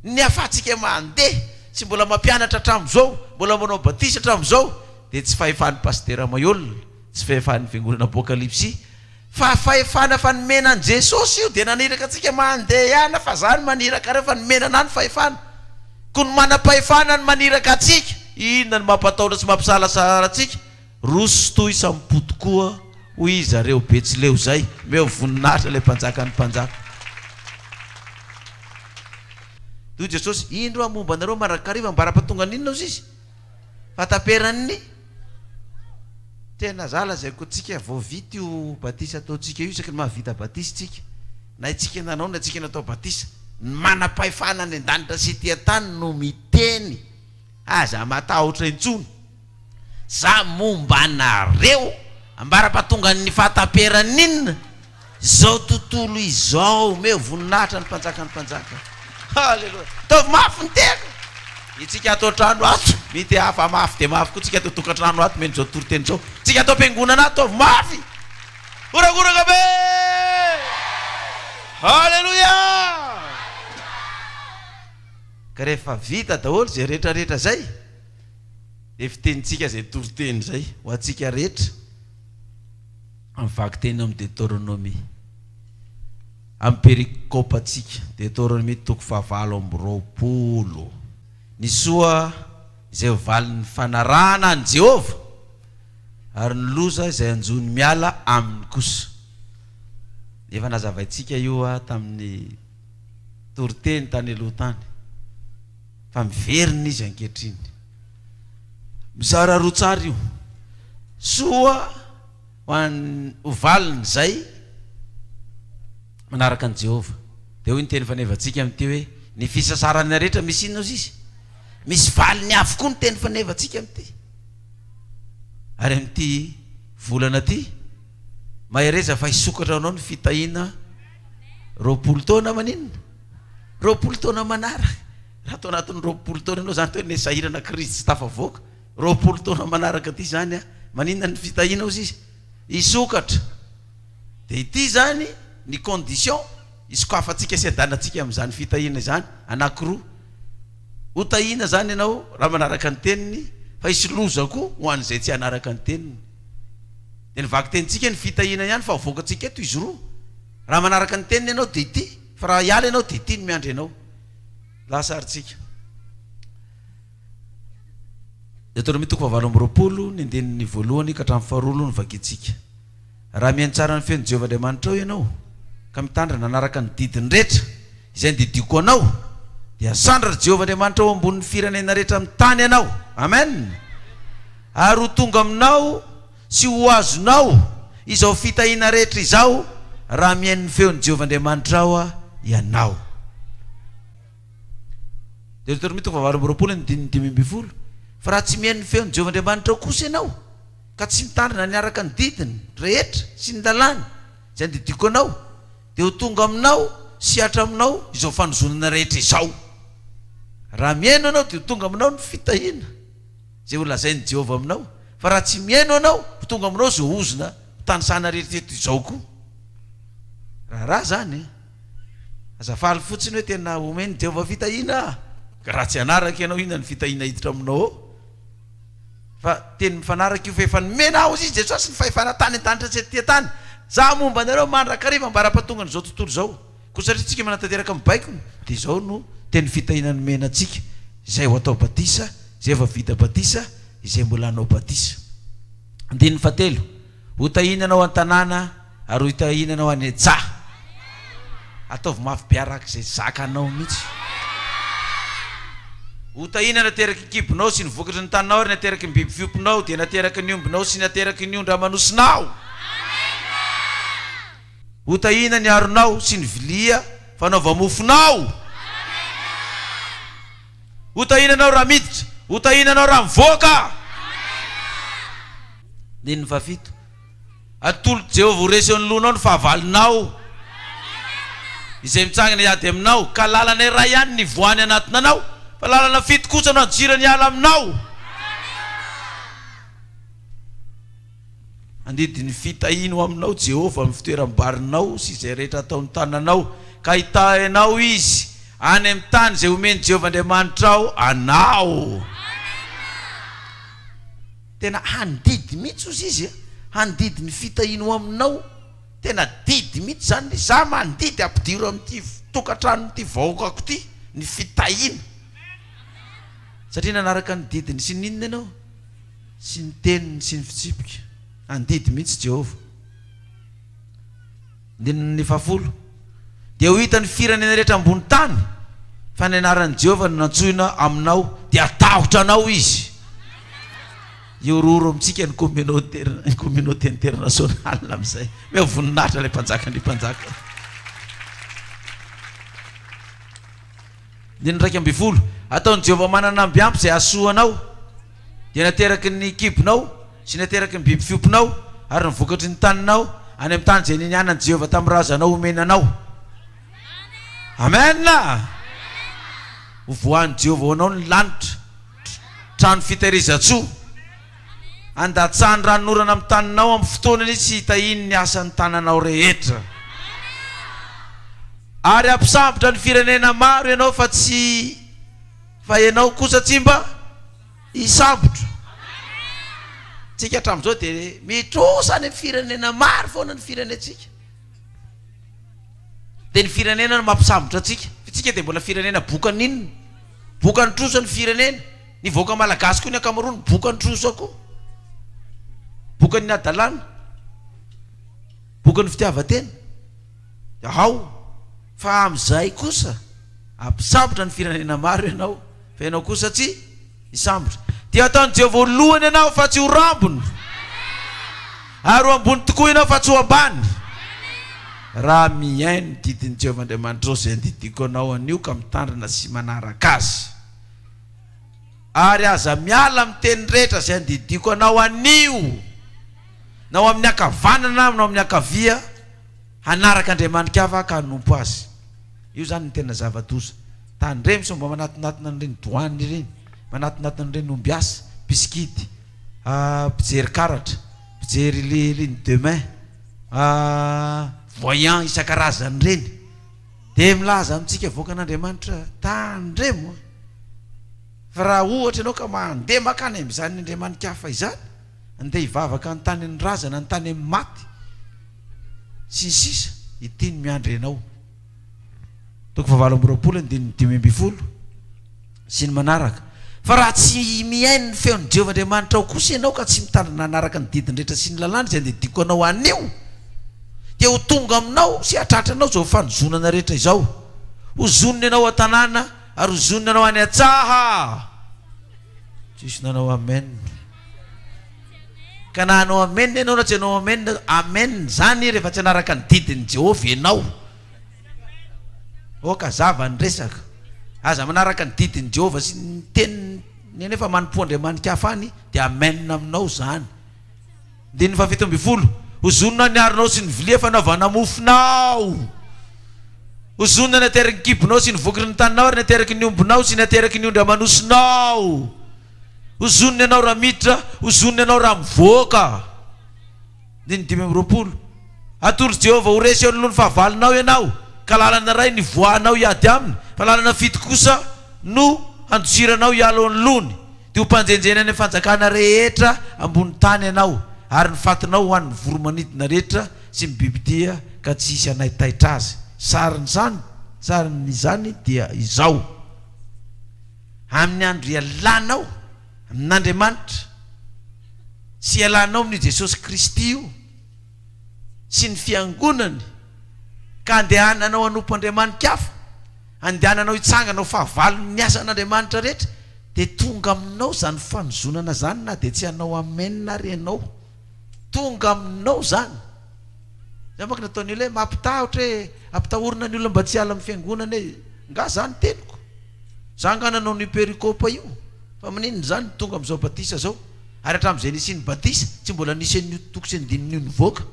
ny afatsika mandeha sy mbola mampianatra hatramin'izao mbola manao batisa hatramin'izao dia tsy fahefan'ny pastera Mayolina tsy fahefan'ny fiangonana Apokalipsy fa fahefana fa nomena an Jesosy io dia naniraka atsika mandeha ihany fa zany maniraka rehefa nomena ana ny fahefana ko ny manam-pahefana ny maniraka atsika inona ny mampatahotra sy mampisalasara atsika roso toy sampotokoa hoy zareo Betsileo zay meo voninahitra ilay mpanjaka ny mpanjaka toy Jesosy indro momba anareo mandrakariva mbara-pahatonga ninona ozy izy fataperan'ny tena zala zay ko tsika voavita io batisa ataotsika io isaky ny mahavita batisa tsika na itsika nanao na tsika natao batisa manam-pahefana ny an-danitra sy ety an-tany no miteny aza matahotra intsony za momba anareo ambara-pahatonga ny fataperan'inona zao tontolo izao meo voninahitra ny mpanjaka ny mpanjaka halleloia taovy mafy ny tena itsika atao trano ato mity hafa mafy dia mafy koa tsika atao tokantrano ato meny zao toroteny zao tsika atao am-piangonana ato taovy mafy oragoraka be halleloia ka rehefa vita daholo zay rehetrarehetra zay dia fitenitsika zay toroteny zay ho atsika rehetra amin'ny vaky teny amin'ny Deutéronomie amin'ny perikopa atsika Deutéronomie 7:20 ny soa izay hovalin'ny fanarahana ny Jehova ary ny loza izay anjony miala aminy kosa efa nazavaitsika io tamin'ny toroteny tany aloha tany fa miverina izy ankehitriny mizara roa tsara io soa hovaliny zay manaraka ny Jehova dia hoy ny teny fanevantsika amin'ity hoe ny fisasarana rehetra misy inona ozy izy misy valiny avokoa ny teny fanevantsika amin'ity ary amin'ity volana ty mahereza fa hisokatra anao ny fitahiana 20 taona maninona 20 taona manaraka raha atao anatin'ny 20 taona anao zany to hoe nesahirana Kristy tsy tafavoaka 20 taona manaraka ty zany maninona ny fitahiana izy isokatra dia ity zany ny condition isokafatsika sy adanatsika amin'izany fitahiana izany anankiroa hotahina zany ianao raha manaraka ny teniny fa isy lozako ho an'izay tsy hanaraka ny teniny dia nivaky tenitsika ny fitahiana ihany fa voakatsika eto izy roa raha manaraka ny teniny ianao dia ity fa raha hiala ianao dia ity ny miandry ianao lasarytsika Deutéronome 7:20 ny andeniny voalohany ka hatramin'ny faharoa ny vakitsika raha mihaino tsara ny feon'i Jehovah Andriamanitra ao ianao ka mitandrina nanaraka ny didiny rehetra izay nydidiko anao dia sandra Jehovah Andriamanitra ao ambonin'ny firenena rehetra amin'ny tany ianao amen ary ho tonga aminao sy ho azonao izao fitahiana rehetra izao raha mihaino ny feon'i Jehovah Andriamanitra ao ianao Deutéronome 7:20 fa raha tsy mihaino ny feon'i Jehovah Andriamanitra ao kosa ianao ka tsy mitandrina niaraka ny didiny rehetra sy ny dalàny izay nydidiko anao dia ho tonga aminao sy hatraminao izao fanozonana rehetra izao raha mihaino anao dia ho tonga aminao ny fitahiana izay ho lazain'i Jehovah aminao fa raha tsy mihaino anao ho tonga aminao izao ozona tanisana rehetra eto izao koa raha zany azafaly fotsiny hoe tena omeny Jehovah fitahiana ka raha tsy hanaraka ianao ina ny fitahiana hiditra aminao ao fa teny mifanaraka io fa efa nomena aho izy Jesosy ny fahefana tany an-danitra tsy etỳ tany za momba anareo mandrakariva mba-ra-patongany zao tontolo zao koa satria tsika manatanteraka amin'ny baikony dia izao no teny fitahiana nomena antsika izay ho atao batisa izay efa vita batisa izay mbola hanao batisa 7 ho tahinanao an-tanàna ary ho tahinanao any aja ataovy mafy biaraka izay zakanao mihitsy ho tahina nateraky kibonao sy ny vokatry ny taninao ary nateraky ny biby fiopinao dia nateraky ny ombinao sy nateraky ny ondra manosinao ho tahina ny aronao sy ny vilia fanaova-mofonao ho tahinanao raha miditra ho tahinanao raha mivoaka ny 7 atolo Jehovah ho resy ny lohanao ny fahavalinao izay mitsangana iady aminao ka lalana iray ihany ny voany anatina anao fa lalana fito kosa no anjirany ala aminao andidiny fitahino aminao Jehovah amin'ny fitoeram-barinao sy izay rehetra ataony tananao ka hitahinao izy any amin'ny tany izay omeny Jehovah Andriamanitra ao anao tena handidy mihitsy ozy izy handidy ny fitahino aminao tena didy mihitsy zany za mandidy ampidiro amin'ity tokantrano ty vahoakako ty ny fitahina satria nanaraka ny didiny sy ninona ianao sy ny teniny sy ny fitsipika andidy mihitsy Jehovah 10 dia ho hita ny firenena rehetra ambony tany fa ny anaran'i Jehovah no nantsoina aminao dia atahotra anao izy iororo amintsika ny communauté internationale amin'izay me voninahitra ilay mpanjaka ny mpanjaka 12 ataony Jehovah manana ambiampy izay asoanao dia nateraky ny kibonao sy nateraky ny biby fiopinao ary ny vokatry ny taninao any amin'ny tany izay ninianany Jehovah tamin'ny razanao omenanao amen ho voan'ny Jehovah anao ny lanitra trano fitahirizan-tsoa andatsahany ranonorana amin'ny taninao amin'ny fotoana izy sy hitahiny ny asan'ny tananao rehetra ary ampisambotra ny firenena maro ianao fa tsy fa ianao kosa tsy mba hisambotra tsika hatramin'izao dia mitrosa ny firenena maro foana ny firenetsika dia ny firenena no mampisambotra atsika fitsika dia mbola firenena boka ninona boka ny trosa ny firenena ny voaka malagasy koa ny akamaroany boka ny trosa koa boka ny adalàna boka ny fitiavatena ao fa amin'izay kosa ampisambotra ny firenena maro ianao fa ianao kosa tsy hisambotra dia ataony Jehovah lohany ianao fa tsy ho rambony ary ho ambony tokoa ianao fa tsy ho ambany raha mihaino didiny Jehovah Andriamanitra izay andidiko anao anio ka mitandrina sy manaraka azy ary aza miala amin'ny teny rehetra izay andidiko anao anio nao amin'ny akavanana nao amin'ny akavia hanaraka Andriamanitra avaka hanompo azy io zany ny tena zava-doza tandremy so mba manatinatina an'ireny doany ireny manatinatina an'ireny ombiasa bisikity mpijery karatra, mpijery ligne de main, voyant isan-karazany reny, dia milaza amintsika voakan'Andriamanitra tandremo. Fa raha ohatra ianao ka mandeha makany amin'izany Andriamanitra hafa izany, andeha hivavaka ny tany ny razana, ny tany amin'ny maty, sisa ity ny miandry ianao. Toko 7:25 sy ny manaraka. Fa raha tsy mihaino ny feon'ny Jehovah Andriamanitra ao kosa ianao ka tsy mitandrina nanaraka ny didiny rehetra sy ny lalàna izay andeha diko anao anio, dia ho tonga aminao sy hatratranao zao fanozonana rehetra izao. Hozonona ianao an-tanàna ary hozonona ianao any an-tsaha. Tsisy nanao amen. Ka na hanao amen ianao na tsy hanao amen, amen zany rehefa tsy hanaraka ny didiny Jehovah ianao. Oka zava ny resaka, aza manaraka ny didiny Jehovah sy ny teniny nefa manompo Andriamanitra hafa any, dia amen aminao zany. 17 hozonona ny aronao sy ny vilia fanaovana mofonao. Hozonona ny ateraky ny kibonao sy ny vokiny ny taninao ary ny ateraky ny ombonao sy ny ateraky ny ondra-manosinao. Hozonona ianao raha miditra, hozonona ianao raha mivoaka. 18 atolotra Jehovah ho resy eo anoloany fahavalonao ianao, ka lalana ray ny voanao hiady aminy, fa lalana fito kosa no handosiranao hialo anoloany. Dia ho mpanjenjena any fanjakana rehetra ambony tany ianao, ary ny fatinao ho an'ny voromanidina rehetra sy ny bibidia ka tsy hisy anaitaitra azy. Sarin'izany dia izao: amin'ny andro ialanao amin'Andriamanitra sy ialanao amin'ny Jesosy Kristy io sy ny fiangonany, ka andehananao hanompo Andriamanitra hafa, andehananao hitsanganao fahavalony ny asan'Andriamanitra rehetra, dia tonga aminao zany fanozonana zany, na dia tsy hanao amen ary ianao, tonga aminao zany. Zay manko nataony hoe mampitahotra hoe ampitahorina ny olona mba tsy ala amin'ny fiangonana hoe nga zany teniko, za nga nanao ny perikopa io, fa maninona zany tonga amin'izao batisa zao, ary hatramin'izay nisy ny batisa tsy mbola nisy an'io toko sy ny dininy io nivoaka,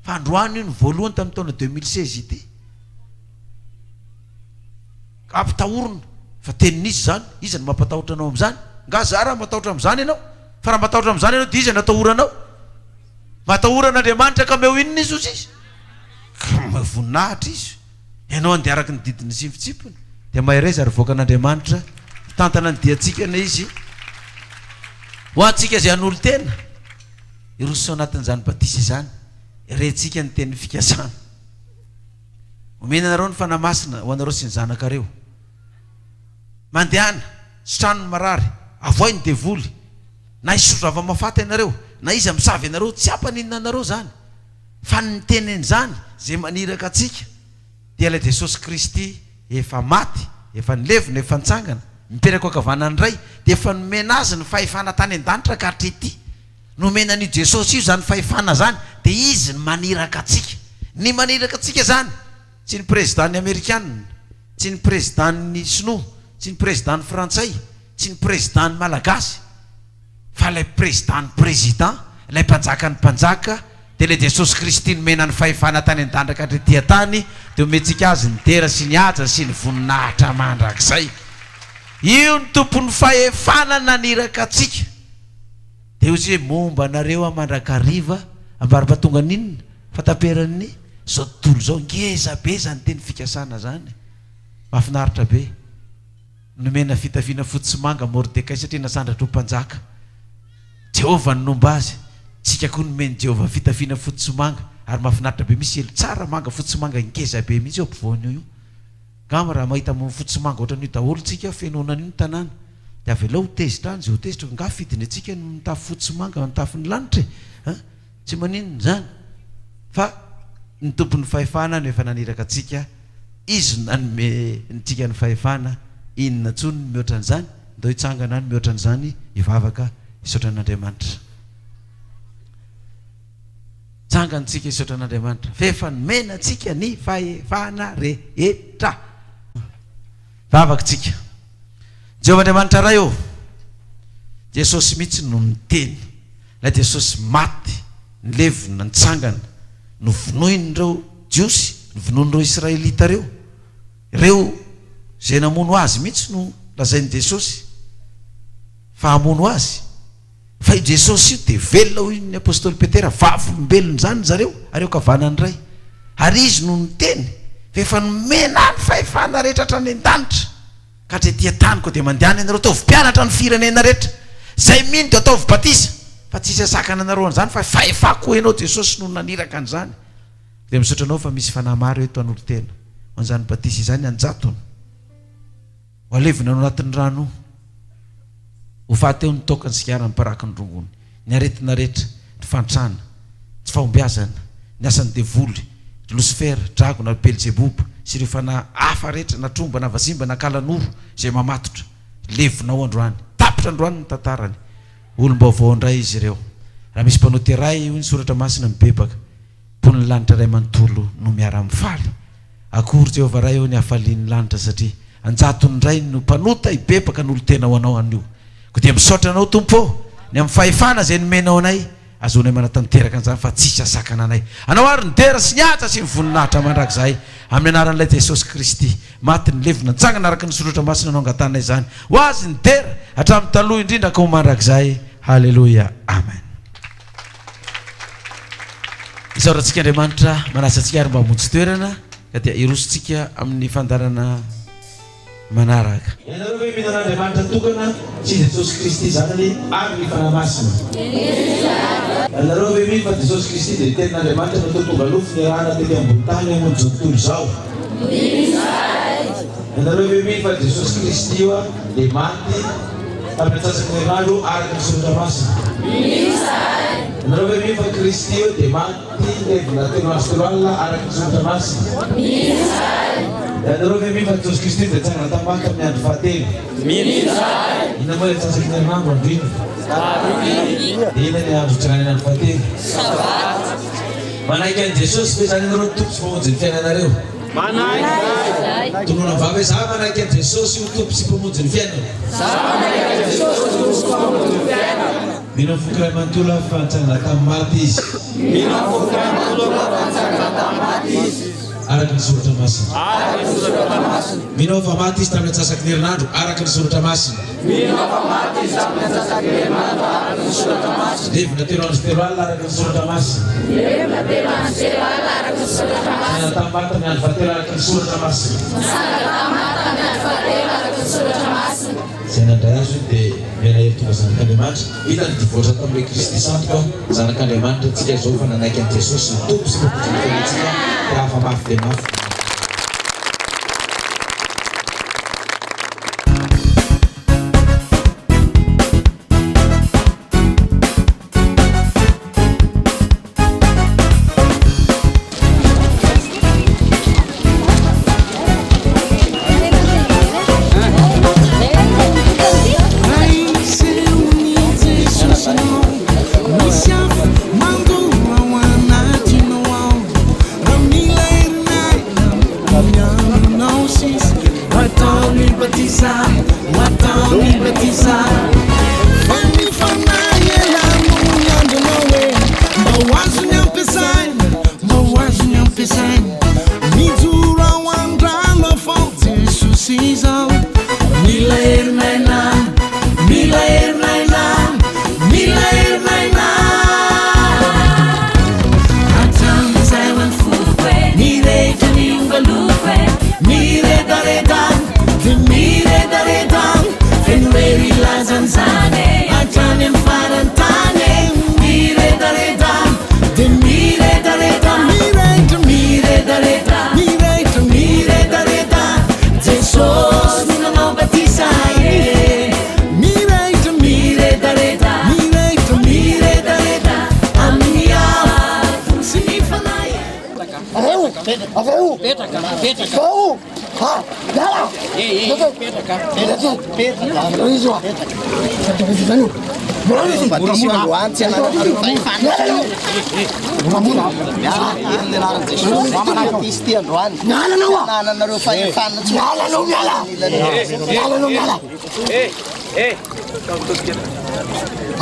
fa androany io ny voalohany tamin'ny taona 2016 ity. Ampitahorina fa tenin'isy zany, iza ny mampatahotra anao amin'izany? Nga za raha matahotra amin'izany ianao, fa raha matahotra amin'izany ianao dia iza ny atahoranao? Matahoran'Andriamanitra ka meo inona izy ozy izy? Ka voninahitra izy. Ianao andeha araka ny didiny simfitsipony, dia mahereza ary voakan'Andriamanitra tantana ny diantsika na izy ho antsika izay an'olo tena iroso anatin'izany batisa izany, irentsika ny teny fikasana. Omena anareo ny fanamasina ho anareo sy ny zanakareo. Mandehana sotranony marary, avoay ny devoly, na isotro ava-mafaty ianareo, na izy misavy ianareo, tsy ampaninona anareo zany, fa ny teneny zany zay maniraka atsika dia ilay Jesosy Kristy efa maty, efa nilevina, efa nitsangana, mipetraka ankavanany ray, dia efa nomena azy ny fahefana tany an-danitra ka hatrety. Nomena ny Jesosy io zany fahefana zany, dia izy ny maniraka atsika. Ny maniraka atsika zany tsy ny président américaine, tsy ny président sinoa, tsy ny président frantsay, tsy ny président malagasy, fa ilay président, ilay mpanjaka ny mpanjaka, dia ilay Jesosy Kristy nomena ny fahefana tany an-danitra ka hatrety tany, dia omentsika azy ny tera sy ny haja sy ny voninahitra mandrakizay. Io ny tompon'ny fahefana naniraka atsika. Dia ozy hoe momba anareo amandrakariva ambarapatonga ninona fataperan'ny zao tontolo zao, ngeza be zany teny fikasana zany, mahafinaritra be. Nomena fitafiana fotsy manga Mordekay satria nasandratra ho mpanjaka. Jehovah nomba azy, tsika koa nomeny Jehovah fitafiana fotsy manga, ary mahafinaritra be, misy elo tsara manga fotsy manga ngeza be mihitsy eo ampovoany io. Gama raha mahita fotsy manga ohatran'io daholo tsika fenonana io ny tanàna, dia avela ho tezitra any, zay ho tezitra nga fidiny atsika ny tafy fotsy manga, ny tafin'ny lanitra tsy maninona zany, fa ny tompon'ny fahefana no efa naniraka atsika, izy nanome ntsika ny fahefana. Inona tsony ny mihoatra an'izany? Ndao hitsangana ny mihoatra an'izany, hivavaka hisaotra an'Andriamanitra. Tsangantsika hisaotra an'Andriamanitra, fa efa nomena atsika ny fahefana rehetra. Vavaka tsika. Jehovah Andriamanitra ray eo, Jesosy mihitsy no miteny, la Jesosy maty, nilevina, nitsangana, novonoin'ireo jiosy, novonoin'ireo israelita reo, ireo zay namono azy mihitsy no lazain'i Jesosy fa hamono azy, fa i Jesosy io dia velona hoy ny apôstôly Petera vavolombelona zany zareo areo kavanany ray ary izy no niteny fa efa nomena ny fahefana rehetra hatrany an-danitra ka hatretia tany koa dia mandehana ianareo ataovy mpianatra ny firenena rehetra zay mino dia ataovy batisa fa tsisy asakana anareo an'izany fa fahefako ianao Jesosy no naniraka an'izany dia misaotra anao fa misy fanahy maro eto an'olo tena an'izany batisa izany anjatony ho alevina no anatin'ny rano ho fahateo ny taokany sikarany mparaky ny rongony ny aretina rehetra ny fantrana tsy fahombiazana ny asan'ny devoly Lucifer drago na Belzebub sy ireo fanahy hafa rehetra na tromba na vazimba na kalanoro izay mamatotra levinao androany tapitra androany ny tantarany olom-baovao indray izy ireo raha misy mpanao teray hoy ny soratra masina mibebaka pony lanitra ray manontolo no miara mifaly akory Jehovah ray eo ny hafalian'ny lanitra satria anjatony ray no mpanota hibebaka n'olo tena ho anao an'io ko dia misaotra anao tompo ny amin'ny fahefana izay nomenao anay azonay manatanteraka an'izany fa tsisy asakana anay anao ary nidera sy niatsa sy nivoninahitra mandrakizay amin'ny anaran'ilay Jesosy Kristy maty ny levina nitsangana araka ny soratra masina anao angatanay izany ho azy nidera hatramin'ny taloha indrindra ka ho mandrakizay halleloia amen. Isaorantsika Andriamanitra manasantsika ary mba hamonjy toerana ka dia irosontsika amin'ny fandarana manaraka. Ianareo hoe mino an'Andriamanitra tokana sy Jesosy Kristy zanany ary ny fanahy masina. Ianareo hoe mino fa Jesosy Kristy dia tenin'Andriamanitra natao tonga lofo ny rahana tety ambony tany hamonjy zao tontolo izao. Ianareo hoe mino fa Jesosy Kristy io dia maty tamin'ny antsasaky ny herinandro araka ny soratra masina. Ianareo hoe mino fa Kristy io dia maty levina telo andro telo alina araka ny soratra masina. Ianareo hoe mino fa Jesosy Kristy dia tsangana tambaky tamin'ny andro fahatelo. Inona moa ilay antsasaky ny herinandro andro iny? Ina ny andro tsangana ny andro fahatelo? Manaiky an'i Jesosy ve zany ianareo tompo sy mpamonjy ny fiainanareo? Tonona vava hoe za manaiky an'i Jesosy io tompo sy mpamonjy ny fiainana. Mino foky ray manontolo fa nitsangana tamin'ny maty izy. Araka ny soratra masina. Mino fa maty izy tamin'ny antsasaky ny herinandro araka ny soratra masina. Levina telo andro telo alina araka ny soratra masina. Sanana tamin'ny maty tamin'ny andro fahatelo araka ny soratra masina. Zay nandray azy dia miaina heritonga zanak'Andriamanitra hitany divoatra tamin'ilay Kristy santo ka zanak'Andriamanitra tsika izao fa nanaiky an'i Jesosy ny tompo sy mpamonjy ny fiainantsika dia hafa mafy dia mafy.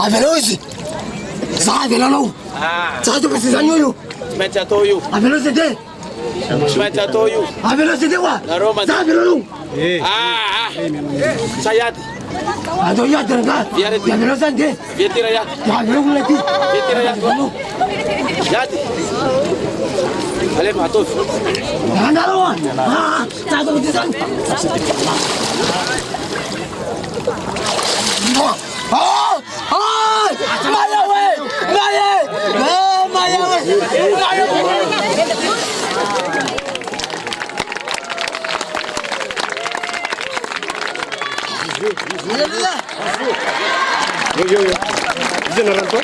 Avelo izy. Za avelanao. Za to precisano io. Mete atao io. Avelo CD. Mete atao io. Avelo CD wa. Na Roma. Za avelanao. Sayadi. Aduh ya terengah. Biar itu. Ya belosan deh. Biar tira ya. Ya belum lagi. Biar tira ya. Jadi. Ale matuf. Mana lawan? Satu butisan. Maya weh, Maya, Maya weh, Maya weh. Yo. Izin orang tu?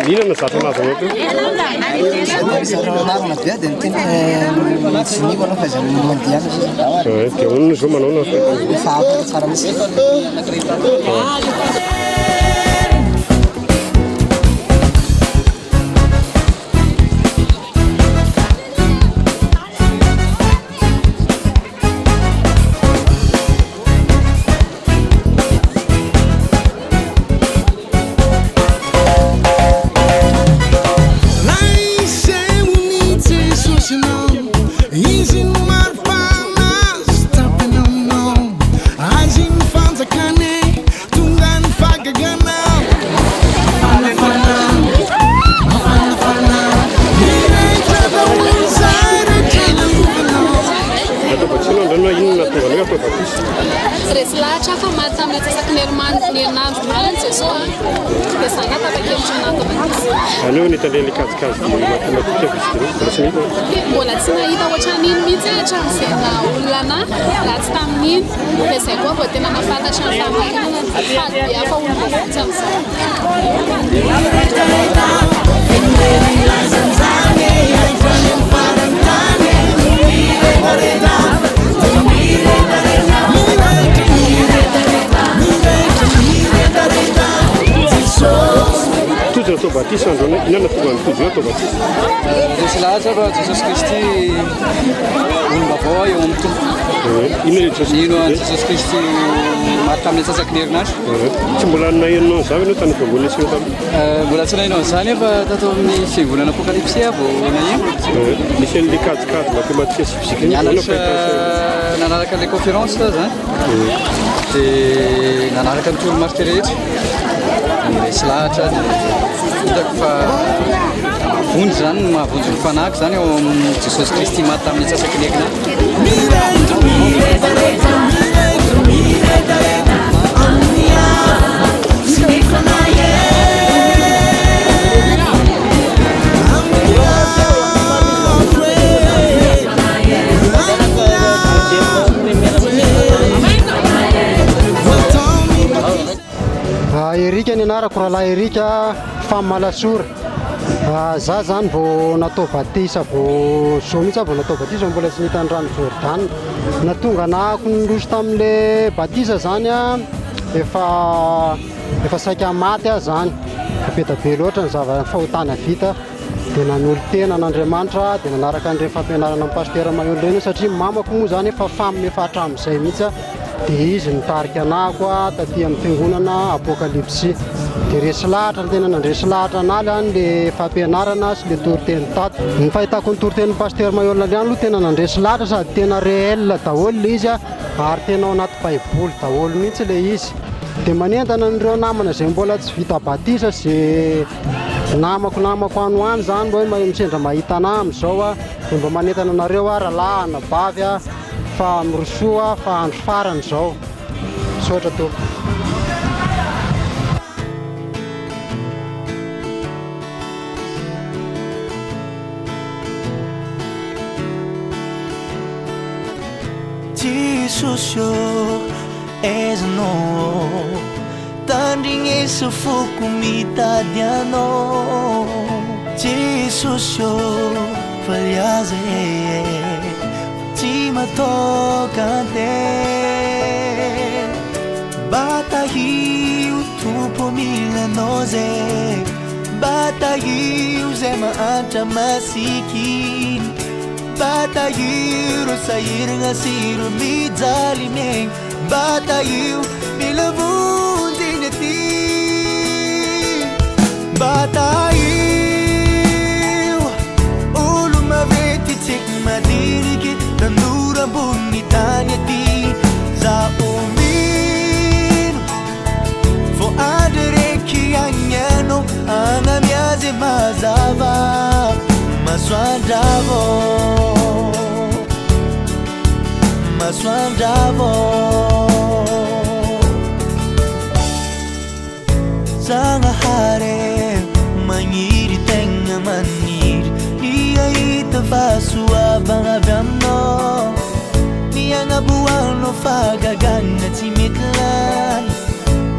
Ini nama satu nama tu. Sini kalau kerja mungkin. Okay, orang semua mana? Sahabat sekarang sih. Ano ni tadi likat-likat matematika bising. Bola sina ita wacha nini mite chance na ulana last time ni pesa kwa bote na nafaka chance na ya fa ulana chance Tudo tu batista, não tu vai tudo tu batista. Desilhaja ba Jesus Christi umbavoy umtu. Ino Jesus Christi matam ni sasak nirnas. Simbulan na yun no, sabi no tanong pagbulit siya tam. Bulat sila ino, saan ba tato ni simbulan apokalipsi abo na yun? Michel likat-likat matematika bising. Ano siya nanarakan ni conference ta, ha? Nanarakan tour martiret. Desilhaja hitako fa vonjy zany mahavonjy ny fanahy zany eo amin'ny Jesosy Kristy maty tamin'ny sasaky nekina. Erika ny anarako rahalahy Erika Famalasora. Za zany vao natao batisa vao zao mihitsy vao natao batisa mbola tsy nitany rano Jordana. Natonga nahako nindroso tamin'le batisa zany a efa saika maty aho zany. Beta be loatra ny fahotana vita dia nanolo tena n'Andriamanitra dia nanaraka an'ireny fampianarana amin'ny pasteur Mayolo ireny satria mamako moa zany efa famin'ny efa hatramin'izay mihitsy dia izy nitarika anahako taty amin'ny fiangonana apokalipsy. Dia resy lahatra ny tena nandresy lahatra analy any le fampianarana sy le toriteny tato. Ny fahitako ny toriten'ny pasteur Mayolo any aloha tena nandresy lahatra sady tena réel daholo le izy ary tena ao anaty baiboly daholo mihitsy le izy. Dia manentana an'ireo namana izay mbola tsy vita batisa izay namako anoany zany mbo hoe misendra mahita anahy amin'izao dia mba manentana anareo rahalahy anabavy fa mirosoa fa andro farany izao. Sotra to. Jesus yo és no tanding isso foco mitad no Jesus yo falhas Cima toca Batahiu tu pomila noze Batahiu zema anta masikin Batahiu sair ngasiru midzalimeng Batahiu milabundin ti Batahiu uluma veti tik madiriki Tandura bunitanya ti za umi masoandravo Zanahare mangiri tenga manir Dia ita fasuabang abamno Dia nga buwang no fagagana timitlan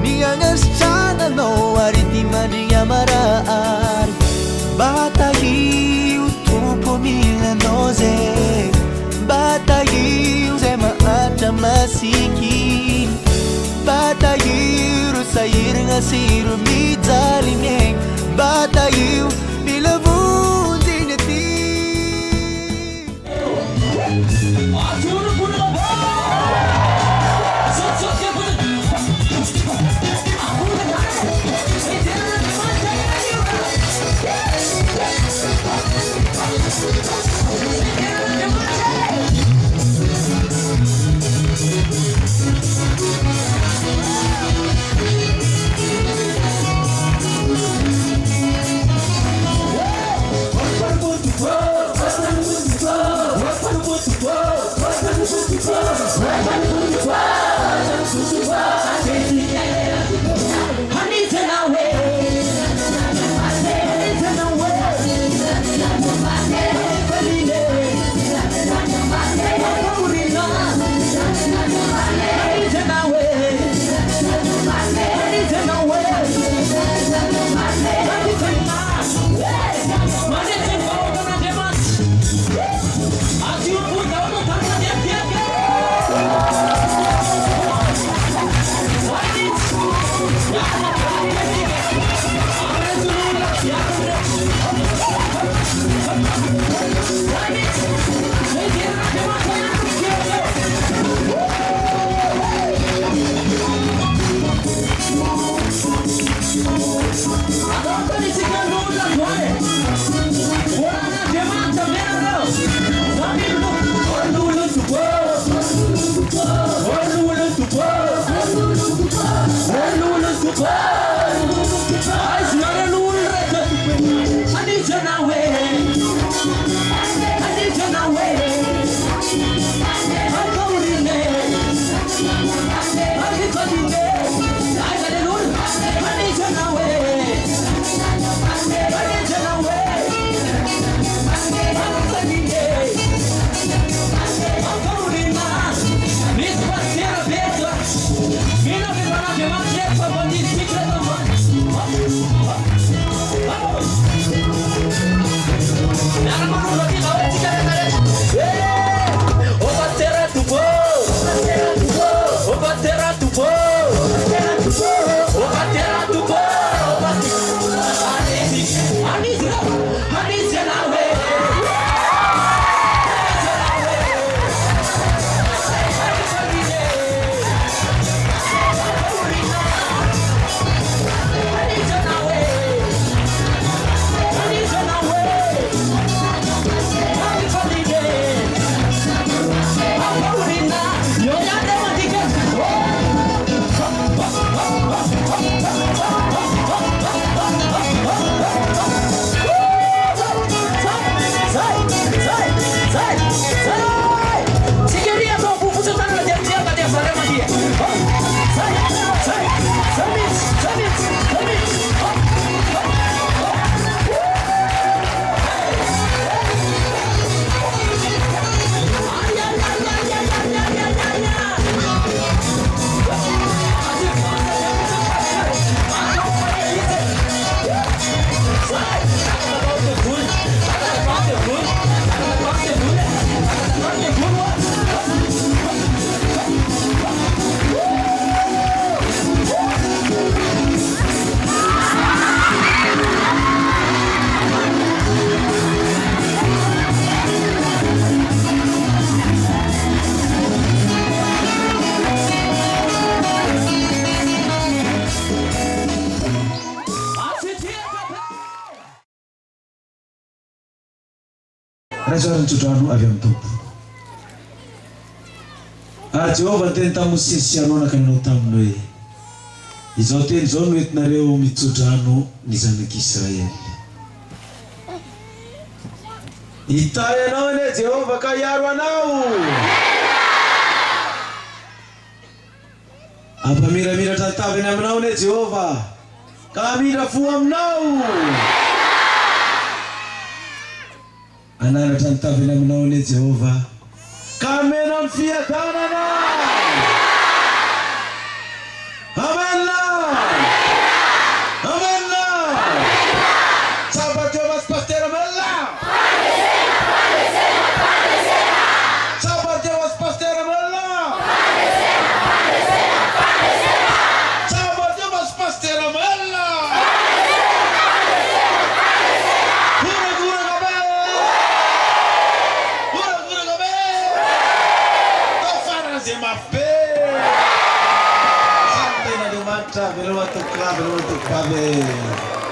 Dia nga sana no ariti maria maraar Batagiu tupo milanoze Batagiu zema ata masikin Batagiu sair ngasiru mizalimeng Batagiu bilabun dinati Restoran Cudrano avy amin'ny tompo. Jehovah teny tamin'ny sisianao nakanao taminy hoe izao teny izao no entinareo mitsodrano ny zanak'Israely. Hitahy anao ane Jehova ka hiaro anao. Ampamiramiratra ny taviny aminao ane Jehova ka hamindra fo aminao. Ananatra ny taviny aminao ane Jehova ka hamena ny fiadanana. Amen. Amen. Sabat Dewas Pastor Mella. Sabat Dewas Pastor Mella. Sabat Dewas Pastor Mella. Gura gabe. Gura gabe. Tofara zemape. Sampai na dimata, belum untuk babe.